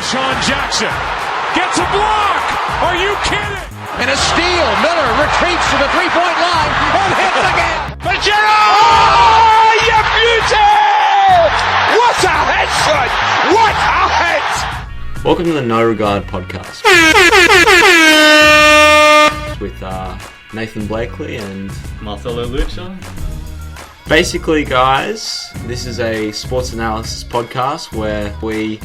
Deshaun Jackson gets a block. Are you kidding? And a steal. Miller retreats to the three-point line and hits again. For Jarryd! Oh, you beauty! What a head, son! What a head! Welcome to the No Regard podcast with Nathan Blakely and Marcelo Lucha. Basically, guys, this is a sports analysis podcast where we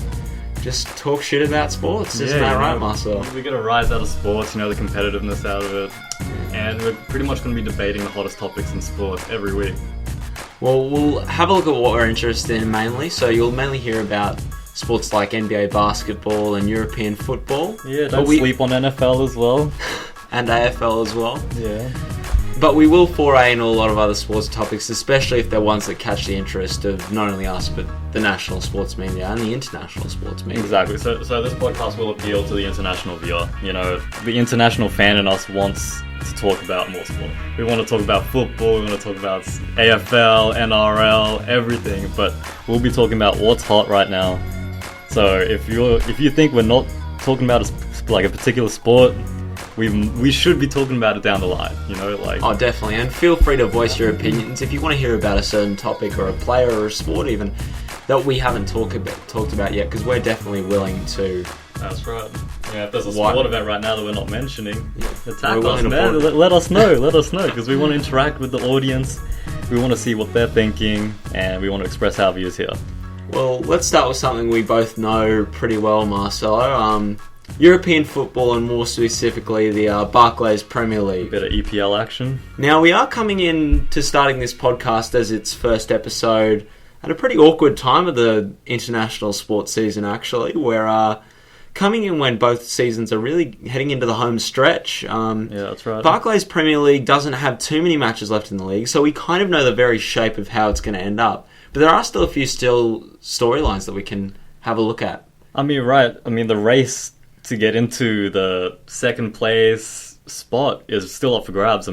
just talk shit about sports. Isn't that right, Marcelo? We get a rise out of sports, the competitiveness out of it. And we're pretty much going to be debating the hottest topics in sports every week. Well, we'll have a look at what we're interested in mainly. So you'll mainly hear about sports like NBA basketball and European football. Yeah, don't sleep on NFL as well. And AFL as well. Yeah. But we will foray in a lot of other sports topics, especially if they're ones that catch the interest of not only us, but the national sports media and the international sports media. Exactly. So this podcast will appeal to the international viewer. The international fan in us wants to talk about more sport. We want to talk about football, we want to talk about AFL, NRL, everything. But we'll be talking about what's hot right now. So if you think we're not talking about a particular sport, we should be talking about it down the line, Oh, definitely, and feel free to voice your opinions if you want to hear about a certain topic or a player or a sport even that we haven't talked about yet, because we're definitely willing to. That's right. Yeah, if there's a sport event right now that we're not mentioning, attack us, man. Let us know, because we want to interact with the audience. We want to see what they're thinking, and we want to express our views here. Well, let's start with something we both know pretty well, Marcelo. European football, and more specifically the Barclays Premier League. A bit of EPL action. Now, we are coming in to starting this podcast as its first episode at a pretty awkward time of the international sports season, actually. We're coming in when both seasons are really heading into the home stretch. Yeah, that's right. Barclays Premier League doesn't have too many matches left in the league, so we kind of know the very shape of how it's going to end up. But there are still a few storylines that we can have a look at. The race to get into the second place spot is still up for grabs.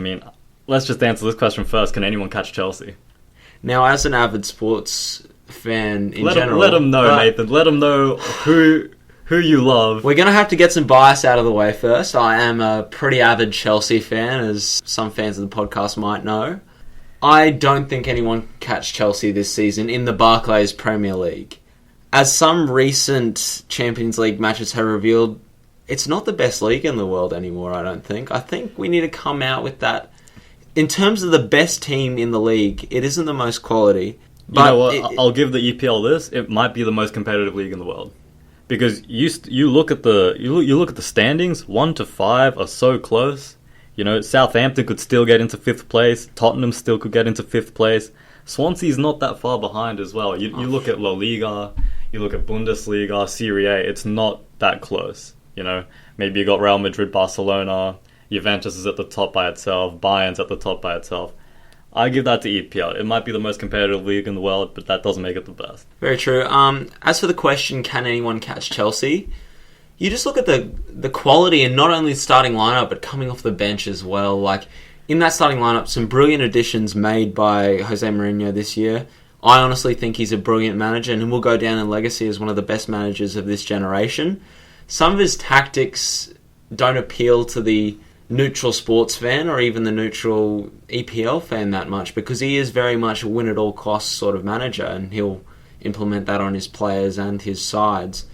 Let's just answer this question first. Can anyone catch Chelsea? Now, as an avid sports fan in general... Let them know, Nathan. Let them know who you love. We're going to have to get some bias out of the way first. I am a pretty avid Chelsea fan, as some fans of the podcast might know. I don't think anyone can catch Chelsea this season in the Barclays Premier League. As some recent Champions League matches have revealed, it's not the best league in the world anymore, I don't think. I think we need to come out with that. In terms of the best team in the league, it isn't the most quality. But you know what? I'll give the EPL this. It might be the most competitive league in the world. Because you look at the standings, 1 to 5 are so close. Southampton could still get into 5th place. Tottenham still could get into 5th place. Swansea's not that far behind as well. You look at La Liga, you look at Bundesliga, Serie A, it's not that close. Maybe you got Real Madrid, Barcelona, Juventus is at the top by itself, Bayern's at the top by itself. I give that to EPL. It might be the most competitive league in the world, but that doesn't make it the best. Very true. As for the question, can anyone catch Chelsea? You just look at the quality, and not only the starting lineup, but coming off the bench as well. Like, in that starting lineup, some brilliant additions made by Jose Mourinho this year. I honestly think he's a brilliant manager, and will go down in legacy as one of the best managers of this generation. Some of his tactics don't appeal to the neutral sports fan or even the neutral EPL fan that much, because he is very much a win-at-all-costs sort of manager, and he'll implement that on his players and his sides.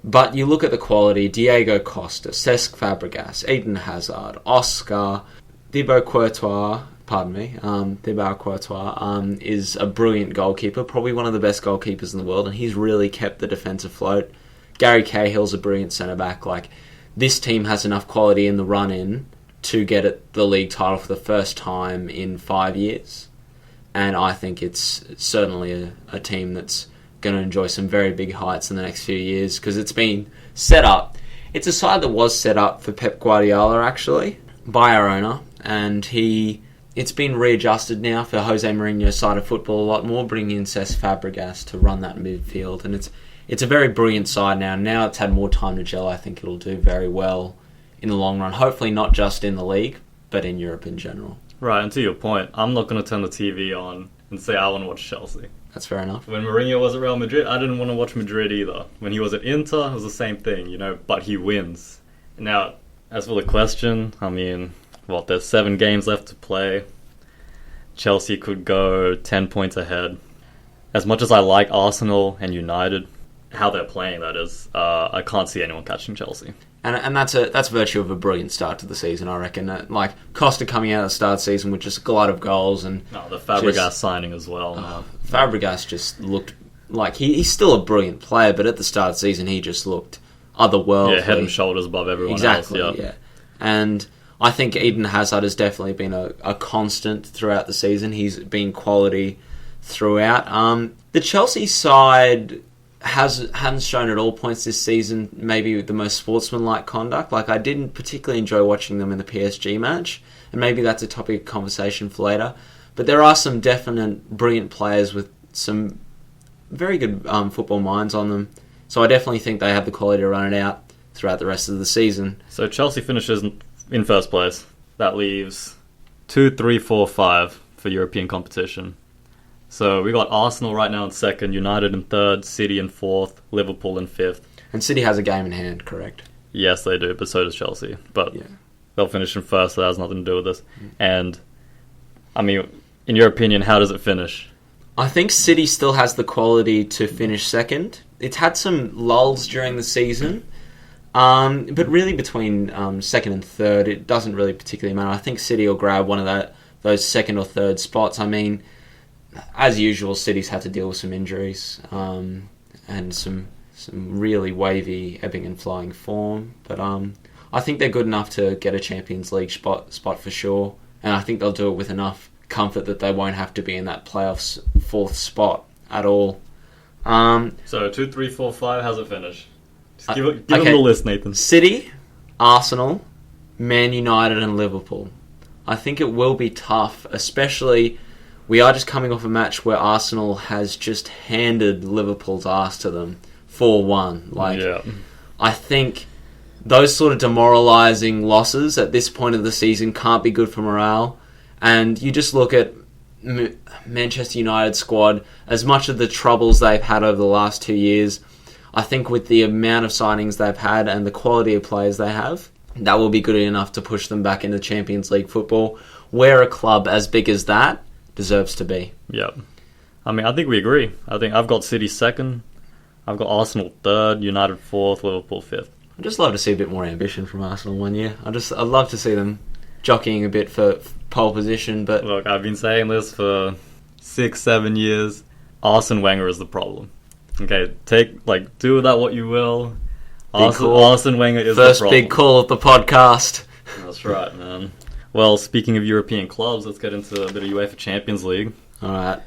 But you look at the quality: Diego Costa, Cesc Fabregas, Eden Hazard, Oscar, Thibaut Courtois is a brilliant goalkeeper, probably one of the best goalkeepers in the world, and he's really kept the defence afloat. Gary Cahill's a brilliant centre-back. This team has enough quality in the run-in to get the league title for the first time in 5 years. And I think it's certainly a team that's going to enjoy some very big heights in the next few years, because it's been set up. It's a side that was set up for Pep Guardiola, actually, by our owner, and it's been readjusted now for Jose Mourinho's side of football a lot more, bringing in Cesc Fabregas to run that midfield, and it's a very brilliant side now. Now it's had more time to gel. I think it'll do very well in the long run. Hopefully not just in the league, but in Europe in general. Right, and to your point, I'm not going to turn the TV on and say I want to watch Chelsea. That's fair enough. When Mourinho was at Real Madrid, I didn't want to watch Madrid either. When he was at Inter, it was the same thing, but he wins. Now, as for the question, there's 7 games left to play. Chelsea could go 10 points ahead. As much as I like Arsenal and United, how they're playing, that is, I can't see anyone catching Chelsea. And that's virtue of a brilliant start to the season, I reckon. Like Costa coming out of the start of the season with just a glut of goals, and the Fabregas signing as well. Fabregas just looked like he's still a brilliant player, but at the start of the season he just looked otherworldly. Yeah, head and shoulders above everyone else. Yeah. And I think Eden Hazard has definitely been a constant throughout the season. He's been quality throughout. The Chelsea side hasn't shown at all points this season maybe the most sportsmanlike conduct. Like, I didn't particularly enjoy watching them in the PSG match, and maybe that's a topic of conversation for later. But there are some definite brilliant players with some very good football minds on them. So I definitely think they have the quality to run it out throughout the rest of the season. So Chelsea finishes in first place. That leaves 2, 3, 4, 5 for European competition. So we got Arsenal right now in second, United in third, City in fourth, Liverpool in fifth. And City has a game in hand, correct? Yes, they do, but so does Chelsea. But they'll finish in first, so that has nothing to do with this. And, in your opinion, how does it finish? I think City still has the quality to finish second. It's had some lulls during the season, but really between second and third, it doesn't really particularly matter. I think City will grab one of those second or third spots. As usual, City's had to deal with some injuries and some really wavy ebbing and flowing form. But I think they're good enough to get a Champions League spot for sure. And I think they'll do it with enough comfort that they won't have to be in that playoffs fourth spot at all. So 2, 3, 4, 5, how's it finish? Just give them the list, Nathan. City, Arsenal, Man United and Liverpool. I think it will be tough, especially... We are just coming off a match where Arsenal has just handed Liverpool's ass to them 4-1. I think those sort of demoralising losses at this point of the season can't be good for morale. And you just look at Manchester United squad, as much of the troubles they've had over the last 2 years, I think with the amount of signings they've had and the quality of players they have, that will be good enough to push them back into Champions League football, where a club as big as that deserves to be. Yeah. I think we agree. I think I've got City second, I've got Arsenal third, United fourth, Liverpool fifth. I'd just love to see a bit more ambition from Arsenal one year. I'd love to see them jockeying a bit for pole position, but... Look, I've been saying this for 6-7 years. Arsene Wenger is the problem. Okay, do with that what you will. Arsene Wenger is the problem. First big call of the podcast. That's right, man. Well, speaking of European clubs, let's get into a bit of UEFA Champions League. Alright.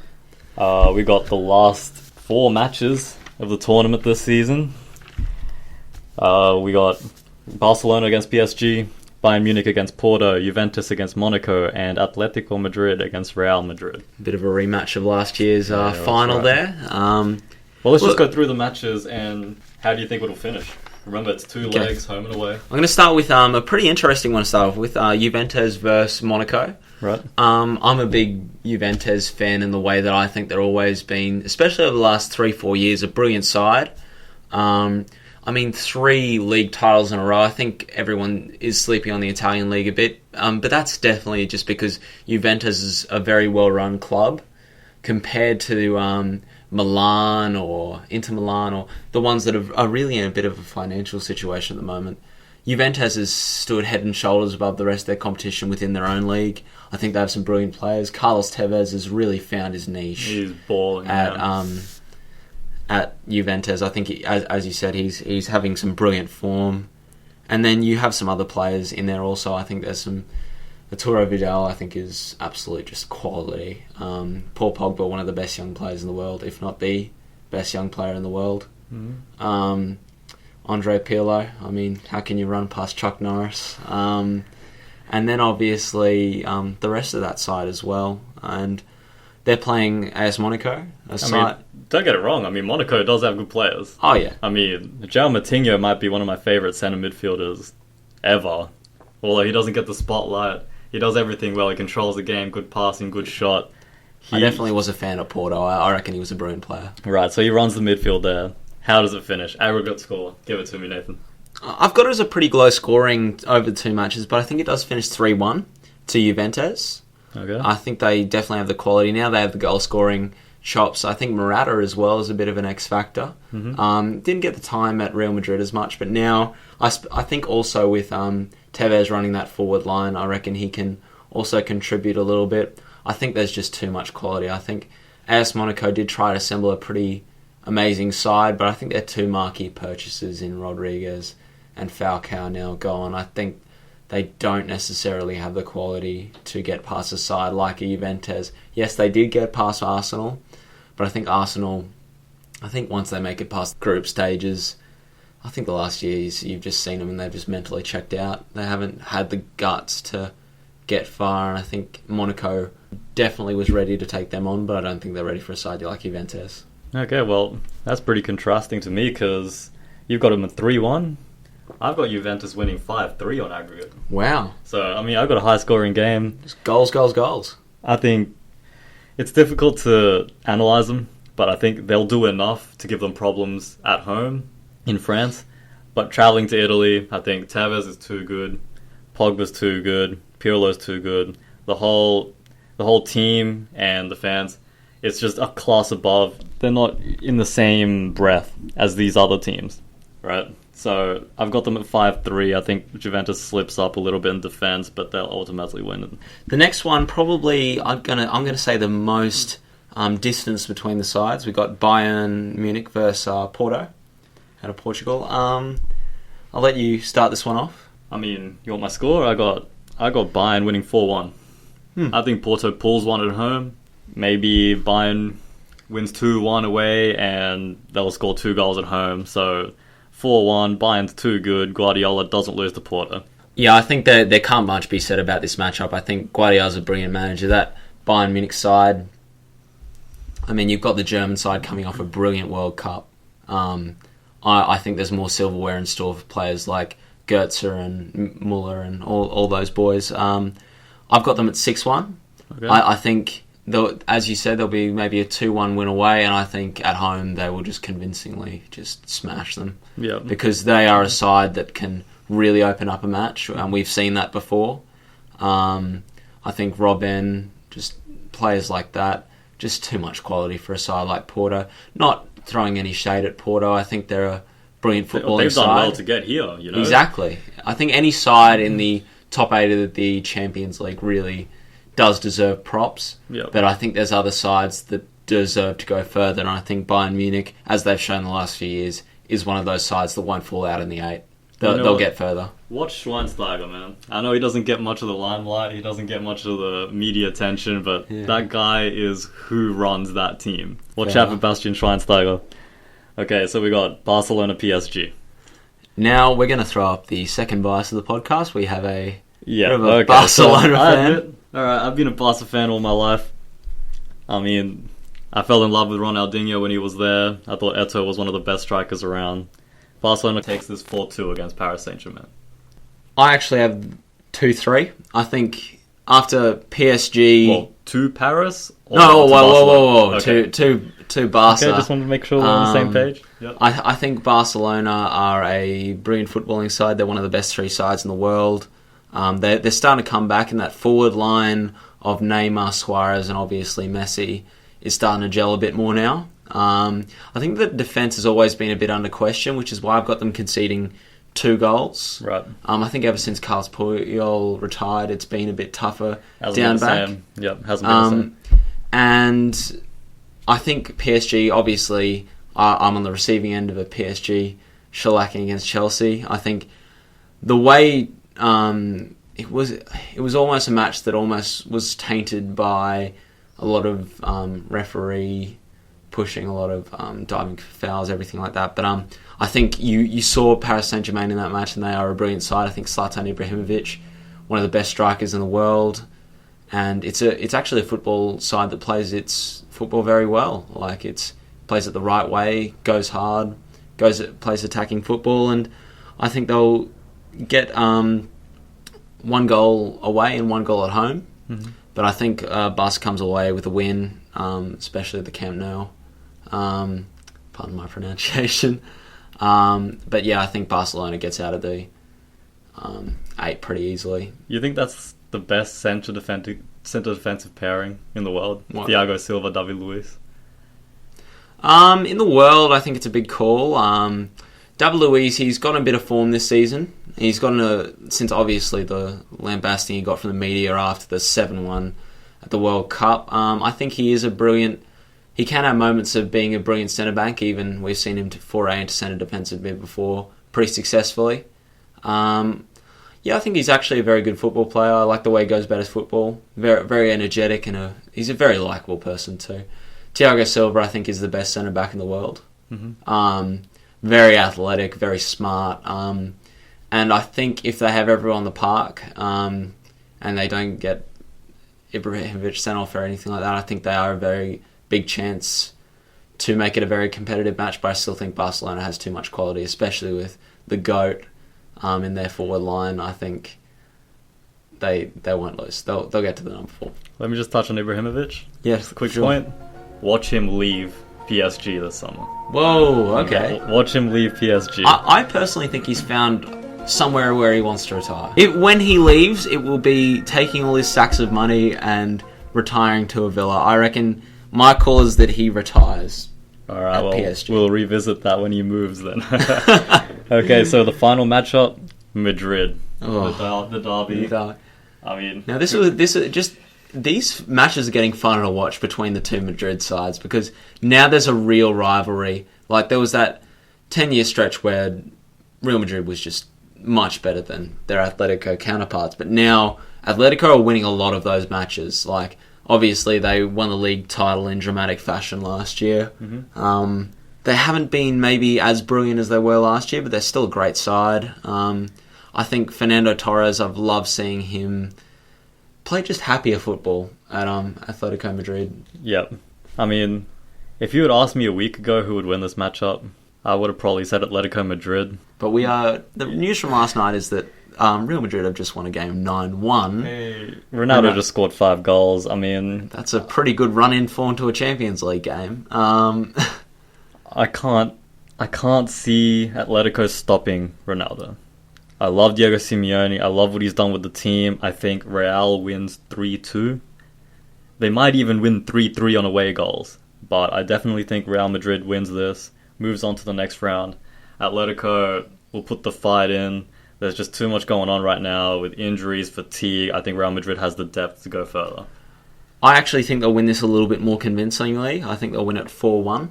We got the last 4 matches of the tournament this season. We got Barcelona against PSG, Bayern Munich against Porto, Juventus against Monaco, and Atletico Madrid against Real Madrid. Bit of a rematch of last year's final there. Well, let's just go through the matches, and how do you think it'll finish? Remember, it's 2 legs, home and away. I'm going to start with a pretty interesting one to start off with, Juventus versus Monaco. Right. I'm a big Juventus fan in the way that I think they're always been, especially over the last 3-4 years, a brilliant side. 3 league titles in a row. I think everyone is sleeping on the Italian league a bit, but that's definitely just because Juventus is a very well-run club compared to Milan or Inter Milan or the ones that are really in a bit of a financial situation at the moment. Juventus has stood head and shoulders above the rest of their competition within their own league. I think they have some brilliant players. Carlos Tevez has really found his niche. He's balling at Juventus. I think, as you said, he's having some brilliant form. And then you have some other players in there also. I think there's some... Arturo Vidal, I think, is absolute just quality. Paul Pogba, one of the best young players in the world, if not the best young player in the world. Mm-hmm. Andre Pirlo, how can you run past Chuck Norris? And then obviously the rest of that side as well. And they're playing AS Monaco. Don't get it wrong. Monaco does have good players. Oh, yeah. João Moutinho might be one of my favourite centre midfielders ever. Although he doesn't get the spotlight. He does everything well. He controls the game, good passing, good shot. I definitely was a fan of Porto. I reckon he was a brilliant player. Right, so he runs the midfield there. How does it finish? Aggregate score. Give it to me, Nathan. I've got it as a pretty low scoring over the 2 matches, but I think it does finish 3-1 to Juventus. Okay. I think they definitely have the quality now. They have the goal scoring chops. I think Morata as well is a bit of an X factor. Didn't get the time at Real Madrid as much, but now I think also with Tevez running that forward line, I reckon he can also contribute a little bit. I think there's just too much quality. I think AS Monaco did try to assemble a pretty amazing side, but I think their 2 marquee purchases in Rodriguez and Falcao now gone. I think they don't necessarily have the quality to get past a side like a Juventus. Yes, they did get past Arsenal, but I think Arsenal, once they make it past group stages, I think the last years you've just seen them and they've just mentally checked out. They haven't had the guts to get far, and I think Monaco definitely was ready to take them on, but I don't think they're ready for a side like Juventus. Okay, well, that's pretty contrasting to me because you've got them at 3-1. I've got Juventus winning 5-3 on aggregate. Wow. So, I've got a high-scoring game. Just goals. I think it's difficult to analyse them, but I think they'll do enough to give them problems at home in France. But travelling to Italy, I think Tevez is too good, Pogba's too good, Pirlo's too good. The whole team and the fans, it's just a class above. They're not in the same breath as these other teams, right? So I've got them at 5-3. I think Juventus slips up a little bit in defense, but they'll ultimately win it. The next one, probably, I'm gonna say the most distance between the sides. We've got Bayern Munich versus Porto out of Portugal. I'll let you start this one off. You want my score? I got Bayern winning 4-1. I think Porto pulls one at home. Maybe Bayern wins 2-1 away, and they'll score 2 goals at home. So 4-1, Bayern's too good. Guardiola doesn't lose to Porto. Yeah, I think there can't much be said about this matchup. I think Guardiola's a brilliant manager. That Bayern Munich side, you've got the German side coming off a brilliant World Cup. I think there's more silverware in store for players like Goetze and Muller and all those boys. I've got them at 6-1. Okay. I think, as you said, there'll be maybe a 2-1 win away, and I think at home they will just convincingly just smash them. Yeah. Because they are a side that can really open up a match, and we've seen that before. I think Robben, just players like that, just too much quality for a side like Porto. Not throwing any shade at Porto, I think they're a brilliant footballing side. They've done well to get here, you know? Exactly. I think any side in the top 8 of the Champions League really does deserve props. Yep. But I think there's other sides that deserve to go further, and I think Bayern Munich, as they've shown the last few years, is one of those sides that won't fall out in the 8. They'll get further. Watch Schweinsteiger, man. I know he doesn't get much of the limelight, he doesn't get much of the media attention, but that guy is who runs that team. Watch out for Bastian Schweinsteiger. Okay, so we got Barcelona PSG. Now we're going to throw up the second bias of the podcast. We have a Barcelona fan. Alright, I've been a Barca fan all my life. I fell in love with Ronaldinho when he was there. I thought Eto'o was one of the best strikers around. Barcelona takes this 4-2 against Paris Saint-Germain. I actually have 2-3. I think after PSG... Well, to Paris? Or no, to whoa. Okay. To Barca. Okay, just wanted to make sure we're on the same page. Yep. I think Barcelona are a brilliant footballing side. They're one of the best 3 sides in the world. They're starting to come back, in that forward line of Neymar, Suarez, and obviously Messi is starting to gel a bit more now. I think the defence has always been a bit under question, which is why I've got them conceding 2 goals. Right. I think ever since Carlos Puyol retired, it's been a bit tougher Hasn't down been the back. Same. Yep, hasn't been the same. And I think PSG, obviously, I'm on the receiving end of a PSG shellacking against Chelsea. I think the way it was almost a match that almost was tainted by a lot of referee pushing, a lot of diving fouls, everything like that. But I think you saw Paris Saint-Germain in that match, and they are a brilliant side. I think Zlatan Ibrahimovic, one of the best strikers in the world, and it's actually a football side that plays its football very well. Like, it plays it the right way, goes hard, plays attacking football, and I think they'll get 1 goal away and 1 goal at home. Mm-hmm. But I think Barca comes away with a win, especially at the Camp Nou. Pardon my pronunciation. But yeah, I think Barcelona gets out of the 8 pretty easily. You think that's the best centre defensive pairing in the world? What? Thiago Silva, David Luiz. In the world, I think it's a big call. David Luiz, he's gotten a bit of form this season. He's gotten since obviously the lambasting he got from the media after the 7-1 at the World Cup. I think he is he can have moments of being a brilliant centre-back. Even we've seen him foray into centre defensive mid before pretty successfully. Yeah, I think he's actually a very good football player. I like the way he goes about his football. Very, very energetic, and he's a very likeable person too. Thiago Silva, I think, is the best centre-back in the world. Mm-hmm. Very athletic, very smart. And I think if they have everyone on the park and they don't get Ibrahimovic sent off or anything like that, I think they are a very big chance to make it a very competitive match. But I still think Barcelona has too much quality, especially with the GOAT in their forward line. I think they won't lose. They'll get to the number 4. Let me just touch on Ibrahimovic. Yeah, just a quick point. Watch him leave PSG this summer. Whoa, okay. Watch him leave PSG. I personally think he's found somewhere where he wants to retire. When he leaves, it will be taking all his sacks of money and retiring to a villa. I reckon my call is that he retires. All right, PSG. We'll revisit that when he moves then. Okay, so the final matchup, Madrid. Oh. The derby. I mean... Now, these matches are getting funner to watch between the two Madrid sides because now there's a real rivalry. Like, there was that 10-year stretch where Real Madrid was just much better than their Atletico counterparts. But now, Atletico are winning a lot of those matches. Like, obviously, they won the league title in dramatic fashion last year. Mm-hmm. They haven't been maybe as brilliant as they were last year, but they're still a great side. I think Fernando Torres, I've loved seeing him play just happier football at Atletico Madrid. Yep. I mean, if you had asked me a week ago who would win this matchup, I would have probably said Atletico Madrid. But the news from last night is that Real Madrid have just won a game 9-1. Hey, Ronaldo just scored 5 goals. I mean... That's a pretty good run-in form to a Champions League game. I can't see Atletico stopping Ronaldo. I love Diego Simeone. I love what he's done with the team. I think Real wins 3-2. They might even win 3-3 on away goals. But I definitely think Real Madrid wins this, moves on to the next round. Atletico will put the fight in. There's just too much going on right now with injuries, fatigue. I think Real Madrid has the depth to go further. I actually think they'll win this a little bit more convincingly. I think they'll win it 4-1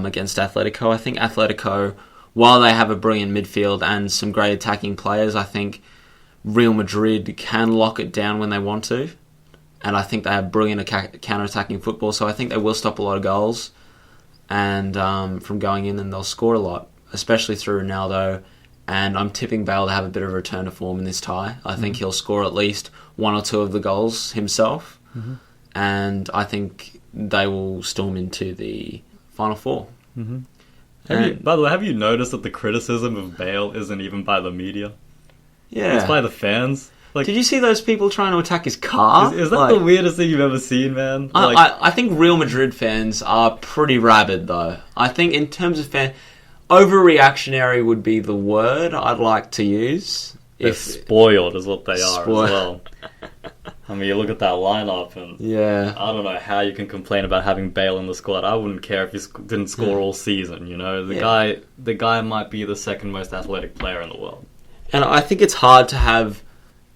against Atletico. I think Atletico, while they have a brilliant midfield and some great attacking players, I think Real Madrid can lock it down when they want to. And I think they have brilliant counter-attacking football, so I think they will stop a lot of goals and from going in, and they'll score a lot, especially through Ronaldo. And I'm tipping Bale to have a bit of a return to form in this tie. I think he'll score at least 1 or 2 of the goals himself. Mm-hmm. And I think they will storm into the Final 4. Mm-hmm. By the way, have you noticed that the criticism of Bale isn't even by the media? Yeah. It's by the fans. Like, did you see those people trying to attack his car? Is that the weirdest thing you've ever seen, man? I think Real Madrid fans are pretty rabid, though. I think in terms of overreactionary would be the word I'd like to use. They're spoiled is what they are as well. I mean, you look at that lineup and I don't know how you can complain about having Bale in the squad. I wouldn't care if he didn't score all season, you know? The guy might be the second most athletic player in the world. And I think it's hard to have,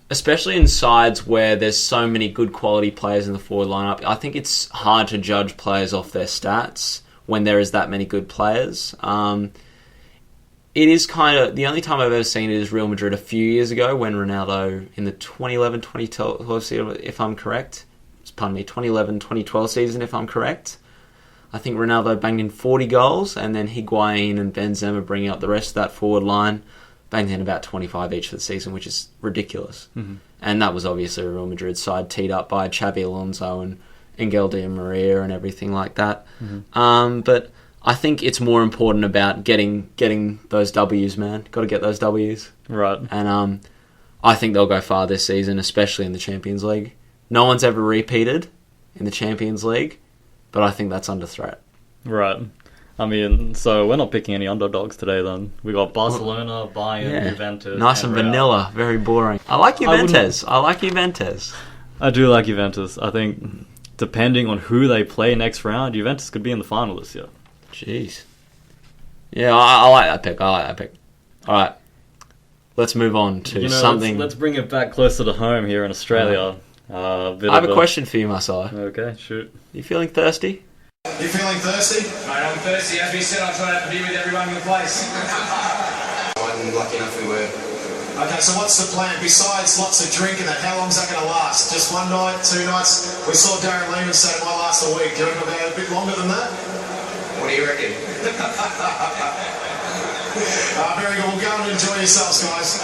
especially in sides where there's so many good quality players in the forward lineup, I think it's hard to judge players off their stats when there is that many good players. It is kind of... The only time I've ever seen it is Real Madrid a few years ago when Ronaldo, in the 2011-2012 season, if I'm correct... 2011-2012 season, if I'm correct. I think Ronaldo banged in 40 goals, and then Higuain and Benzema bringing up the rest of that forward line, banged in about 25 each for the season, which is ridiculous. Mm-hmm. And that was obviously a Real Madrid side teed up by Xabi Alonso and Angel Di Maria and everything like that. Mm-hmm. But I think it's more important about getting those W's, man. Got to get those W's. Right. And I think they'll go far this season, especially in the Champions League. No one's ever repeated in the Champions League, but I think that's under threat. Right. I mean, so we're not picking any underdogs today then. We got Barcelona, Bayern, Juventus. Nice and vanilla, very boring. I like Juventus. I like Juventus. I do like Juventus. I think depending on who they play next round, Juventus could be in the final this year. Jeez. Yeah, I like that pick. All right. Let's move on to something. Let's bring it back closer to home here in Australia. I have a question for you, Marcelo. Okay, shoot. You feeling thirsty? You feeling thirsty? Mate, I'm thirsty. As we said, I try to be with everyone in the place. I'm lucky enough we were. Okay, so what's the plan? Besides lots of drinking, how long's that going to last? Just one night, 2 nights? We saw Darren Lehman say it might last a week. Do you reckon it'll be a bit longer than that? What do you reckon? Very good. Well, go and enjoy yourselves, guys.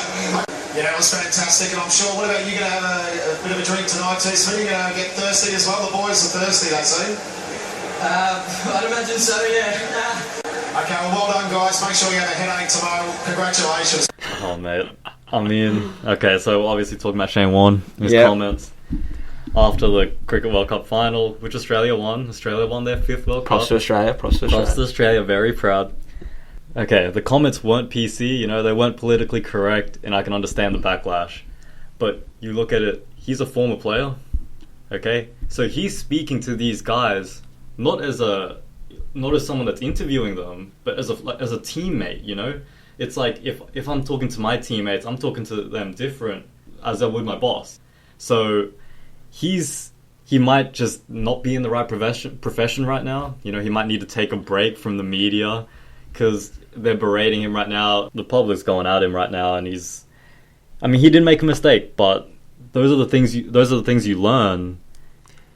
Yeah, it was fantastic, and I'm sure. What about you? Going to have a bit of a drink tonight, too? So you're going to get thirsty as well. The boys are thirsty, they seem. I'd imagine so, yeah. Okay, well done, guys. Make sure you have a headache tomorrow. Congratulations. Oh, mate. I mean, okay, so obviously talking about Shane Warne, his comments after the Cricket World Cup final, which Australia won. Australia won their 5th World Cup. Props to Australia. Props to Australia, very proud. Okay, the comments weren't PC, they weren't politically correct, and I can understand the backlash. But you look at it, he's a former player, okay? So he's speaking to these guys not as someone that's interviewing them, but as a teammate, It's like if I'm talking to my teammates, I'm talking to them different as I would my boss. So he might just not be in the right profession right now. He might need to take a break from the media because they're berating him right now. The public's going at him right now, and he didn't make a mistake, but those are the things you learn.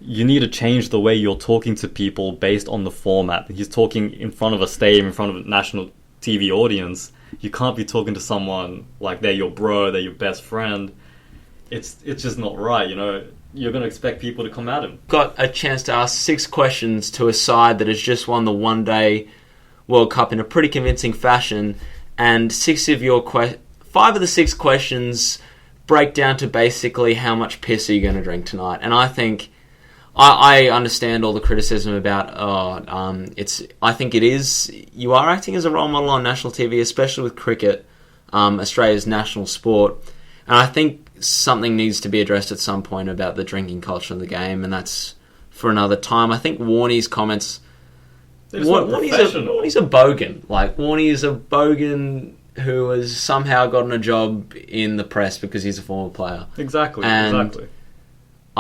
You need to change the way you're talking to people based on the format. He's talking in front of a stadium, in front of a national TV audience. You can't be talking to someone like they're your bro, they're your best friend. It's just not right, You're going to expect people to come at him. Got a chance to ask 6 questions to a side that has just won the one-day World Cup in a pretty convincing fashion, and 5 of the 6 questions break down to basically how much piss are you going to drink tonight. And I think I understand all the criticism about I think it is, you are acting as a role model on national TV, especially with cricket, Australia's national sport, and I think something needs to be addressed at some point about the drinking culture in the game, and that's for another time. I think Warne's comments, Warne's a bogan. Warne is a bogan who has somehow gotten a job in the press because he's a former player. Exactly.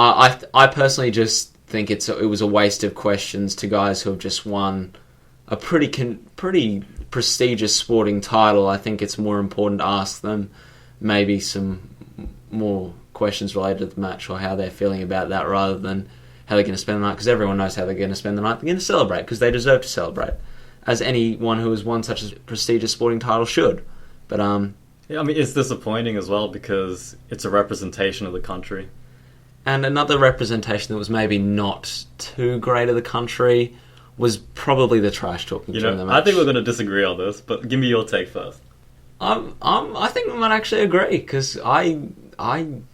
I personally just think it was a waste of questions to guys who have just won a pretty prestigious sporting title. I think it's more important to ask them maybe some more questions related to the match or how they're feeling about that rather than how they're going to spend the night, because everyone knows how they're going to spend the night. They're going to celebrate because they deserve to celebrate, as anyone who has won such a prestigious sporting title should. But it's disappointing as well because it's a representation of the country. And another representation that was maybe not too great of the country was probably the trash talking during the match. I think we're going to disagree on this, but give me your take first. I think we might actually agree because I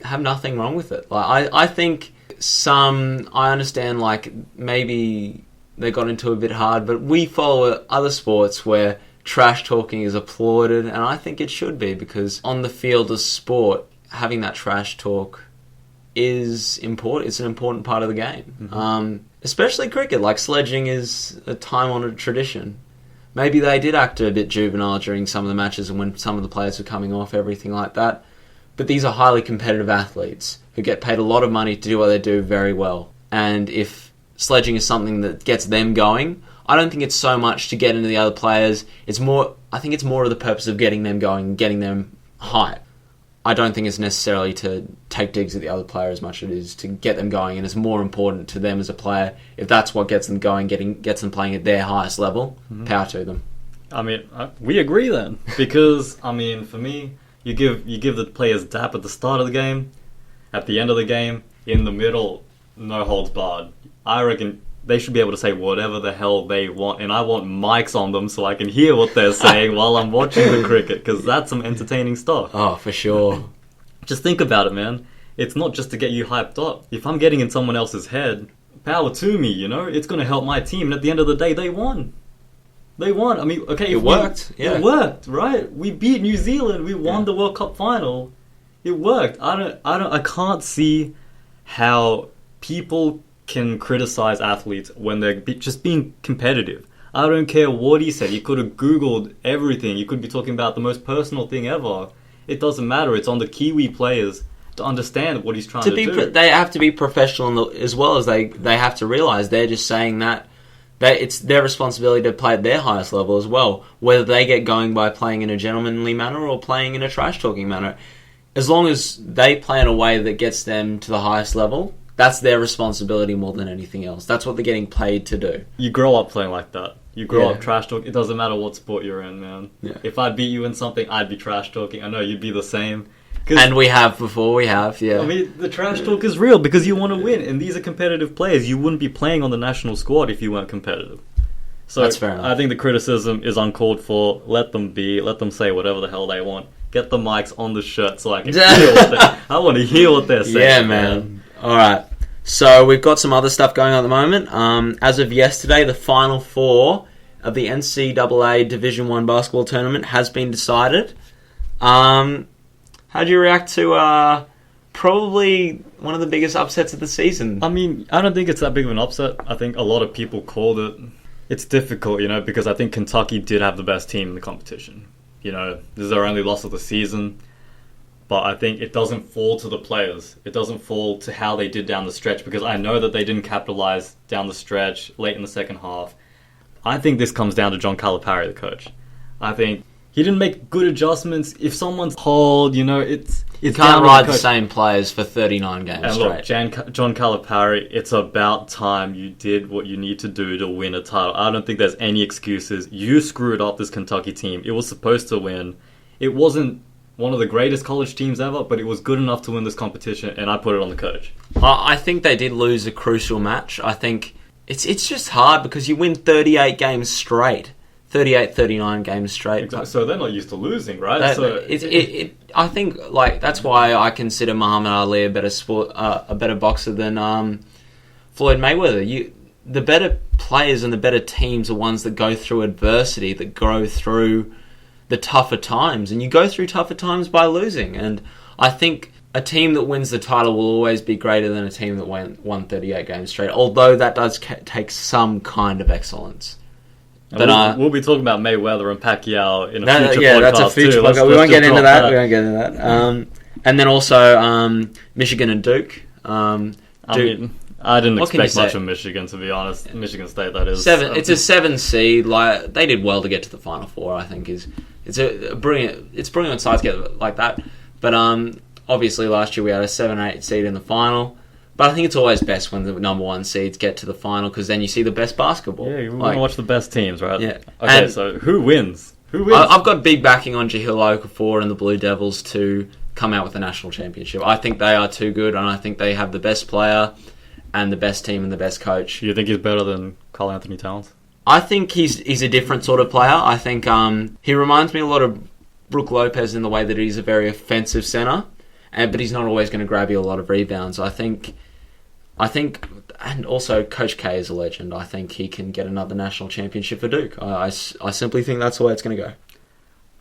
have nothing wrong with it. I think I understand maybe they got into a bit hard, but we follow other sports where trash talking is applauded, and I think it should be because on the field of sport, having that trash talk is important. It's an important part of the game. Mm-hmm. Especially cricket, sledging is a time-honoured tradition. Maybe they did act a bit juvenile during some of the matches and when some of the players were coming off, everything like that. But these are highly competitive athletes who get paid a lot of money to do what they do very well. And if sledging is something that gets them going, I don't think it's so much to get into the other players. I think it's more of the purpose of getting them going, getting them hype. I don't think it's necessarily to take digs at the other player as much as it is to get them going, and it's more important to them as a player. If that's what gets them going, gets them playing at their highest level, power to them. We agree then, because for me, you give the players dap at the start of the game, at the end of the game, in the middle, no holds barred. I reckon they should be able to say whatever the hell they want, and I want mics on them so I can hear what they're saying while I'm watching the cricket, because that's some entertaining stuff. Oh, for sure. Just think about it, man. it's not just to get you hyped up. If I'm getting in someone else's head, power to me, you know? It's going to help my team. And at the end of the day, they won. They won. I mean, okay. It worked. It worked, right? We beat New Zealand. We won the World Cup final. It worked. I can't see how people can criticize athletes when they're just being competitive. I don't care what he said. You could have Googled everything. You could be talking about the most personal thing ever. It doesn't matter. It's on the Kiwi players to understand what he's trying to do. They have to be professional as well as they have to realise they're just saying that it's their responsibility to play at their highest level as well, whether they get going by playing in a gentlemanly manner or playing in a trash-talking manner. As long as they play in a way that gets them to the highest level, that's their responsibility more than anything else. That's what they're getting paid to do. You grow up playing like that. You grow up trash talking. It doesn't matter what sport you're in, man. Yeah. If I beat you in something, I'd be trash talking. I know you'd be the same. And we have before, yeah. I mean, the trash talk is real because you want to win, and these are competitive players. You wouldn't be playing on the national squad if you weren't competitive. So that's fair enough. I think the criticism is uncalled for. Let them be. Let them say whatever the hell they want. Get the mics on the shirt so I can hear I want to hear what they're saying. Yeah, man. All right. So we've got some other stuff going on at the moment. As of yesterday, the Final Four of the NCAA Division I basketball tournament has been decided. How do you react to probably one of the biggest upsets of the season? I mean, I don't think it's that big of an upset. I think a lot of people called it. It's difficult, you know, because I think Kentucky did have the best team in the competition. You know, this is their only loss of the season. But I think it doesn't fall to the players. It doesn't fall to how they did down the stretch, because I know that they didn't capitalize down the stretch late in the second half. I think this comes down to John Calipari, the coach. I think he didn't make good adjustments. If someone's cold, you know, it's you can't ride the same players for 39 games and straight. Look, John Calipari, it's about time you did what you need to do to win a title. I don't think there's any excuses. You screwed up this Kentucky team. It was supposed to win. It wasn't one of the greatest college teams ever, but it was good enough to win this competition, and I put it on the coach. I think they did lose a crucial match. I think it's just hard because you win 38 games straight. 38, 39 games straight. Exactly. So they're not used to losing, right? I think like that's why I consider Muhammad Ali a better boxer than Floyd Mayweather. The better players and the better teams are ones that go through adversity, that go through the tougher times, and you go through tougher times by losing. And I think a team that wins the title will always be greater than a team that won 38 games straight, although that does take some kind kind of excellence. But we'll be talking about Mayweather and Pacquiao in a future podcast. That's a future podcast. We won't get into that. And then also Michigan and Duke. I didn't expect much of Michigan, to be honest. Michigan State, that is. It's a 7 seed. Like they did well to get to the Final Four. I think it's a brilliant. It's brilliant sides get like that. But obviously last year we had a 7-8 seed in the final. But I think it's always best when the number 1 seeds get to the final, because then you see the best basketball. Yeah, you want to watch the best teams, right? Yeah. Okay, so who wins? I've got big backing on Jahlil Okafor and the Blue Devils to come out with the national championship. I think they are too good, and I think they have the best player and the best team and the best coach. You think he's better than Karl Anthony Towns? I think he's a different sort of player. I think he reminds me a lot of Brook Lopez in the way that he's a very offensive center, but he's not always going to grab you a lot of rebounds. I think, and also Coach K is a legend. I think he can get another national championship for Duke. I simply think that's the way it's going to go.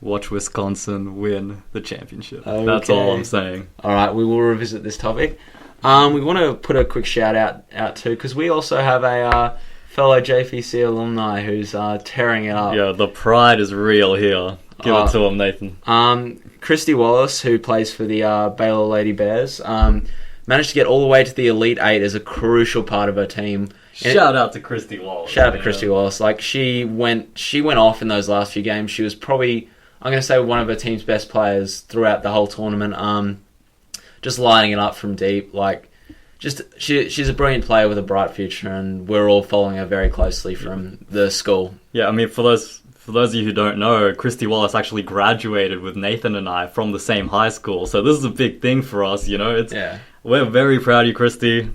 Watch Wisconsin win the championship. Okay. That's all I'm saying. All right, we will revisit this topic. We want to put a quick shout out too, because we also have a fellow JPC alumni who's tearing it up. Yeah, the pride is real here. Give it to him, Nathan. Christy Wallace, who plays for the Baylor Lady Bears, managed to get all the way to the Elite 8 as a crucial part of her team. Shout out to Christy Wallace. Shout out to Christy Wallace. Like she went off in those last few games. She was probably, I'm going to say, one of her team's best players throughout the whole tournament. Just lighting it up from deep. Like, she's a brilliant player with a bright future, and we're all following her very closely from the school. Yeah, I mean, for those of you who don't know, Christy Wallace actually graduated with Nathan and I from the same high school. So this is a big thing for us, you know. We're very proud of you, Christy.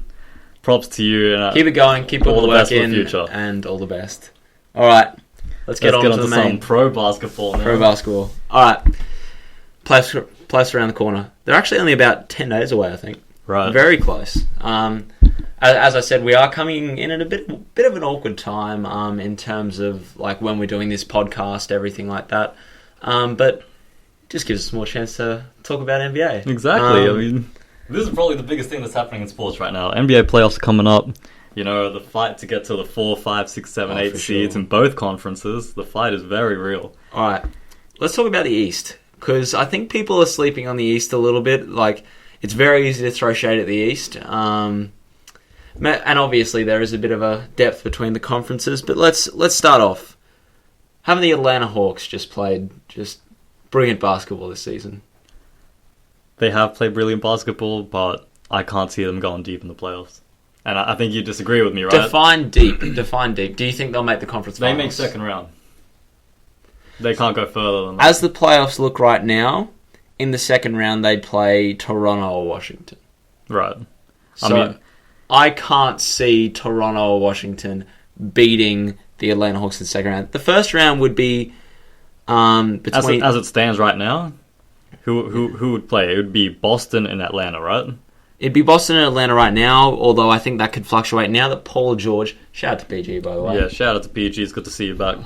Props to you. And, keep it going. Keep all the work in, and all the best. All right, let's get on to some pro basketball now. Pro basketball. All right, playoffs around the corner. They're actually only about 10 days away, I think. Right. Very close. As I said, we are coming in at a bit of an awkward time in terms of like when we're doing this podcast, everything like that. But just gives us more chance to talk about NBA. Exactly. I mean, this is probably the biggest thing that's happening in sports right now. NBA playoffs are coming up. You know, the fight to get to the 4, 5, 6, 7, 8 seeds in both conferences. The fight is very real. All right. Let's talk about the East, because I think people are sleeping on the East a little bit. Like, it's very easy to throw shade at the East. And obviously there is a bit of a depth between the conferences. But let's start off. Haven't the Atlanta Hawks just played brilliant basketball this season? They have played brilliant basketball, but I can't see them going deep in the playoffs. And I think you disagree with me, right? Define deep. Do you think they'll make the conference finals? They make second round. They can't go further than that. As the playoffs look right now, in the second round they'd play Toronto or Washington. Right. So I can't see Toronto or Washington beating the Atlanta Hawks in the second round. The first round would be between... As it stands right now, who would play? It would be Boston and Atlanta, right? It'd be Boston and Atlanta right now, although I think that could fluctuate now that Paul George... Shout out to PG, by the way. Yeah, shout out to PG. It's good to see you back.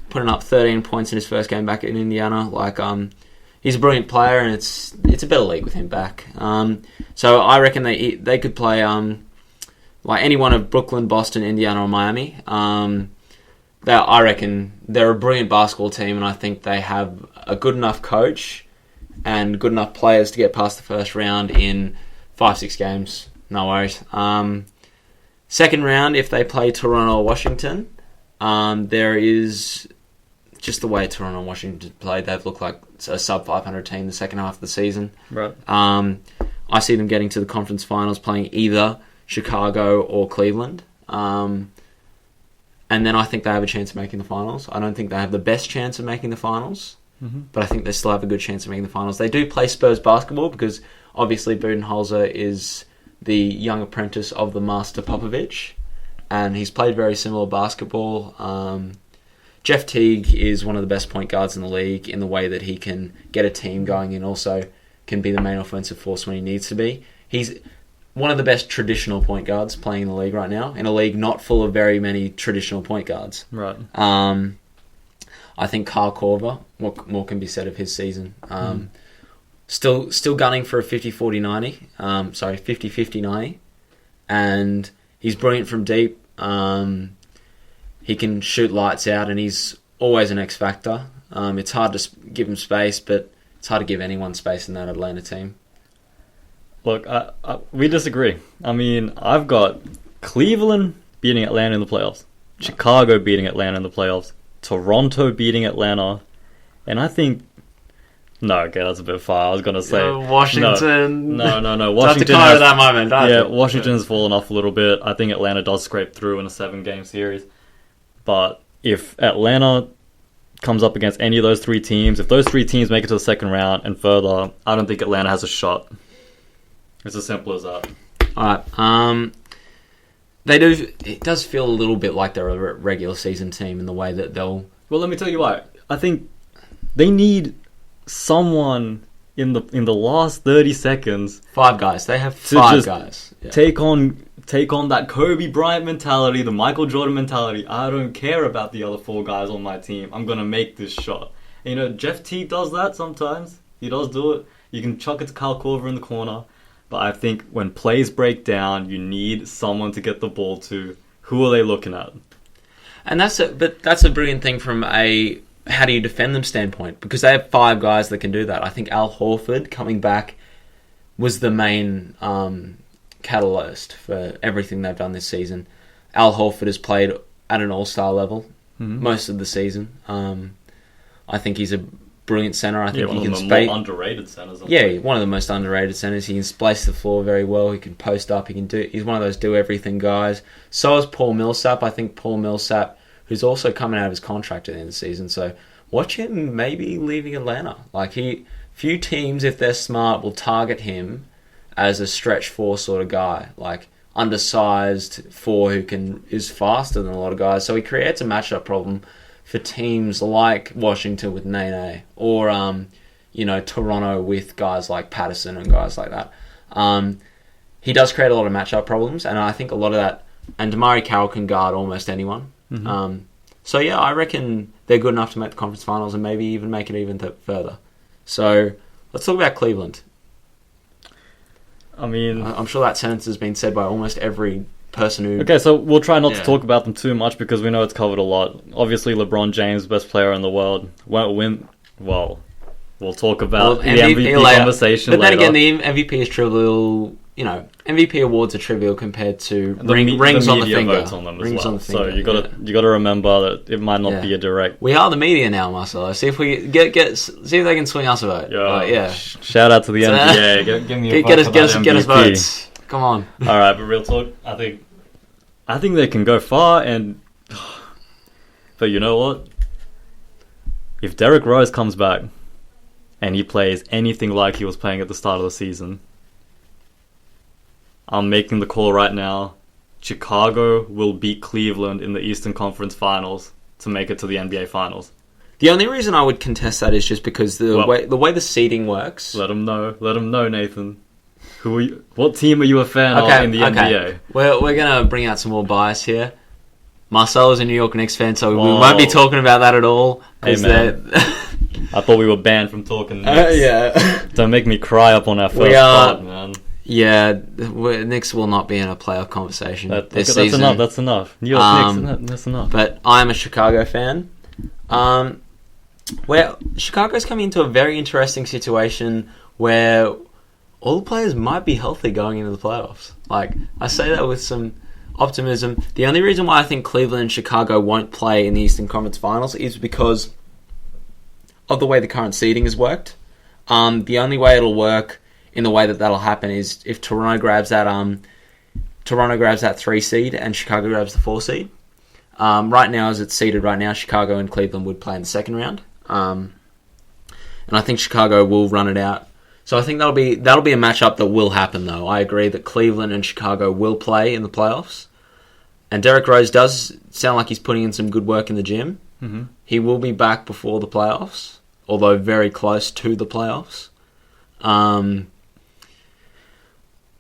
Putting up 13 points in his first game back in Indiana. He's a brilliant player, and it's a better league with him back. So I reckon they could play any one of Brooklyn, Boston, Indiana, or Miami. I reckon they're a brilliant basketball team, and I think they have a good enough coach and good enough players to get past the first round in 5-6 games. No worries. Second round, if they play Toronto or Washington, there is just the way Toronto and Washington played. They've looked like a sub-500 team the second half of the season. Right. I see them getting to the conference finals playing either Chicago or Cleveland. And then I think they have a chance of making the finals. I don't think they have the best chance of making the finals, but I think they still have a good chance of making the finals. They do play Spurs basketball because obviously Budenholzer is the young apprentice of the master Popovich, and he's played very similar basketball. Jeff Teague is one of the best point guards in the league in the way that he can get a team going and also can be the main offensive force when he needs to be. He's one of the best traditional point guards playing in the league right now, in a league not full of very many traditional point guards. Right. I think Kyle Korver, what more can be said of his season? Still gunning for a 50-40-90. 50-50-90. And he's brilliant from deep. He can shoot lights out, and he's always an X factor. It's hard to give him space, but it's hard to give anyone space in that Atlanta team. Look, we disagree. I mean, I've got Cleveland beating Atlanta in the playoffs, Chicago beating Atlanta in the playoffs, Toronto beating Atlanta, and I think... No, okay, that's a bit far. I was going to say... Washington... No. Washington has... that moment, Washington's fallen off a little bit. I think Atlanta does scrape through in a 7-game series. But if Atlanta comes up against any of those 3 teams, if those 3 teams make it to the second round and further, I don't think Atlanta has a shot. It's as simple as that. Alright, they do... It does feel a little bit like they're a regular season team in the way that they'll... Well, let me tell you why. I think they need someone in the last 30 seconds... 5 guys. They have 5 guys. Yeah. Take on that Kobe Bryant mentality, the Michael Jordan mentality. I don't care about the other 4 guys on my team. I'm going to make this shot. And, Jeff Teague does that sometimes. He does do it. You can chuck it to Kyle Korver in the corner. But I think when plays break down, you need someone to get the ball to. Who are they looking at? And that's a brilliant thing from a how do you defend them standpoint, because they have 5 guys that can do that. I think Al Horford coming back was the main catalyst for everything they've done this season. Al Horford has played at an all-star level most of the season. I think he's a brilliant center. I think he can space. More underrated centers. One of the most underrated centers. He can splice the floor very well. He can post up. He's one of those do everything guys. So is Paul Millsap. I think Paul Millsap, who's also coming out of his contract at the end of the season. So watch him maybe leaving Atlanta. Few teams, if they're smart, will target him as a stretch 4 sort of guy, like undersized 4 who is faster than a lot of guys. So he creates a matchup problem for teams like Washington with Nene or Toronto with guys like Patterson and guys like that. He does create a lot of matchup problems, and I think a lot of that. And Damari Carroll can guard almost anyone. So yeah, I reckon they're good enough to make the conference finals and maybe even make it even further. So let's talk about Cleveland. I mean, I'm sure that sentence has been said by almost every person who... Okay, so we'll try not to talk about them too much because we know it's covered a lot. Obviously, LeBron James, best player in the world, won't win. Well, we'll talk about the MVP conversation later. But then again, the MVP is trivial. You know, MVP awards are trivial compared to rings on the finger. Votes on them as well. So you got to remember that it might not be a direct. We are the media now, Marcelo. See if we see if they can swing us a vote. Shout out to the NBA. Give me a vote get us votes. Come on. All right, but real talk. I think they can go far, but you know what? If Derrick Rose comes back and he plays anything like he was playing at the start of the season, I'm making the call right now. Chicago will beat Cleveland in the Eastern Conference Finals to make it to the NBA Finals. The only reason I would contest that is just because the way the seeding works. Let them know, Nathan. What team are you a fan of in the NBA? We're gonna bring out some more bias here. Marcelo's a New York Knicks fan, so we won't be talking about that at all. Hey man, I thought we were banned from talking Knicks. Don't make me cry up on our first pod, man. Yeah, Knicks will not be in a playoff conversation this season. That's enough. New York Knicks, that's enough. But I'm a Chicago fan. Where Chicago's coming into a very interesting situation where all the players might be healthy going into the playoffs. Like, I say that with some optimism. The only reason why I think Cleveland and Chicago won't play in the Eastern Conference Finals is because of the way the current seeding has worked. The only way it'll work in the way that'll happen is if Toronto grabs that 3 seed and Chicago grabs the 4 seed. Right now, as it's seeded right now, Chicago and Cleveland would play in the second round. And I think Chicago will run it out. So I think that'll be a matchup that will happen, though. I agree that Cleveland and Chicago will play in the playoffs. And Derrick Rose does sound like he's putting in some good work in the gym. Mm-hmm. He will be back before the playoffs, although very close to the playoffs. I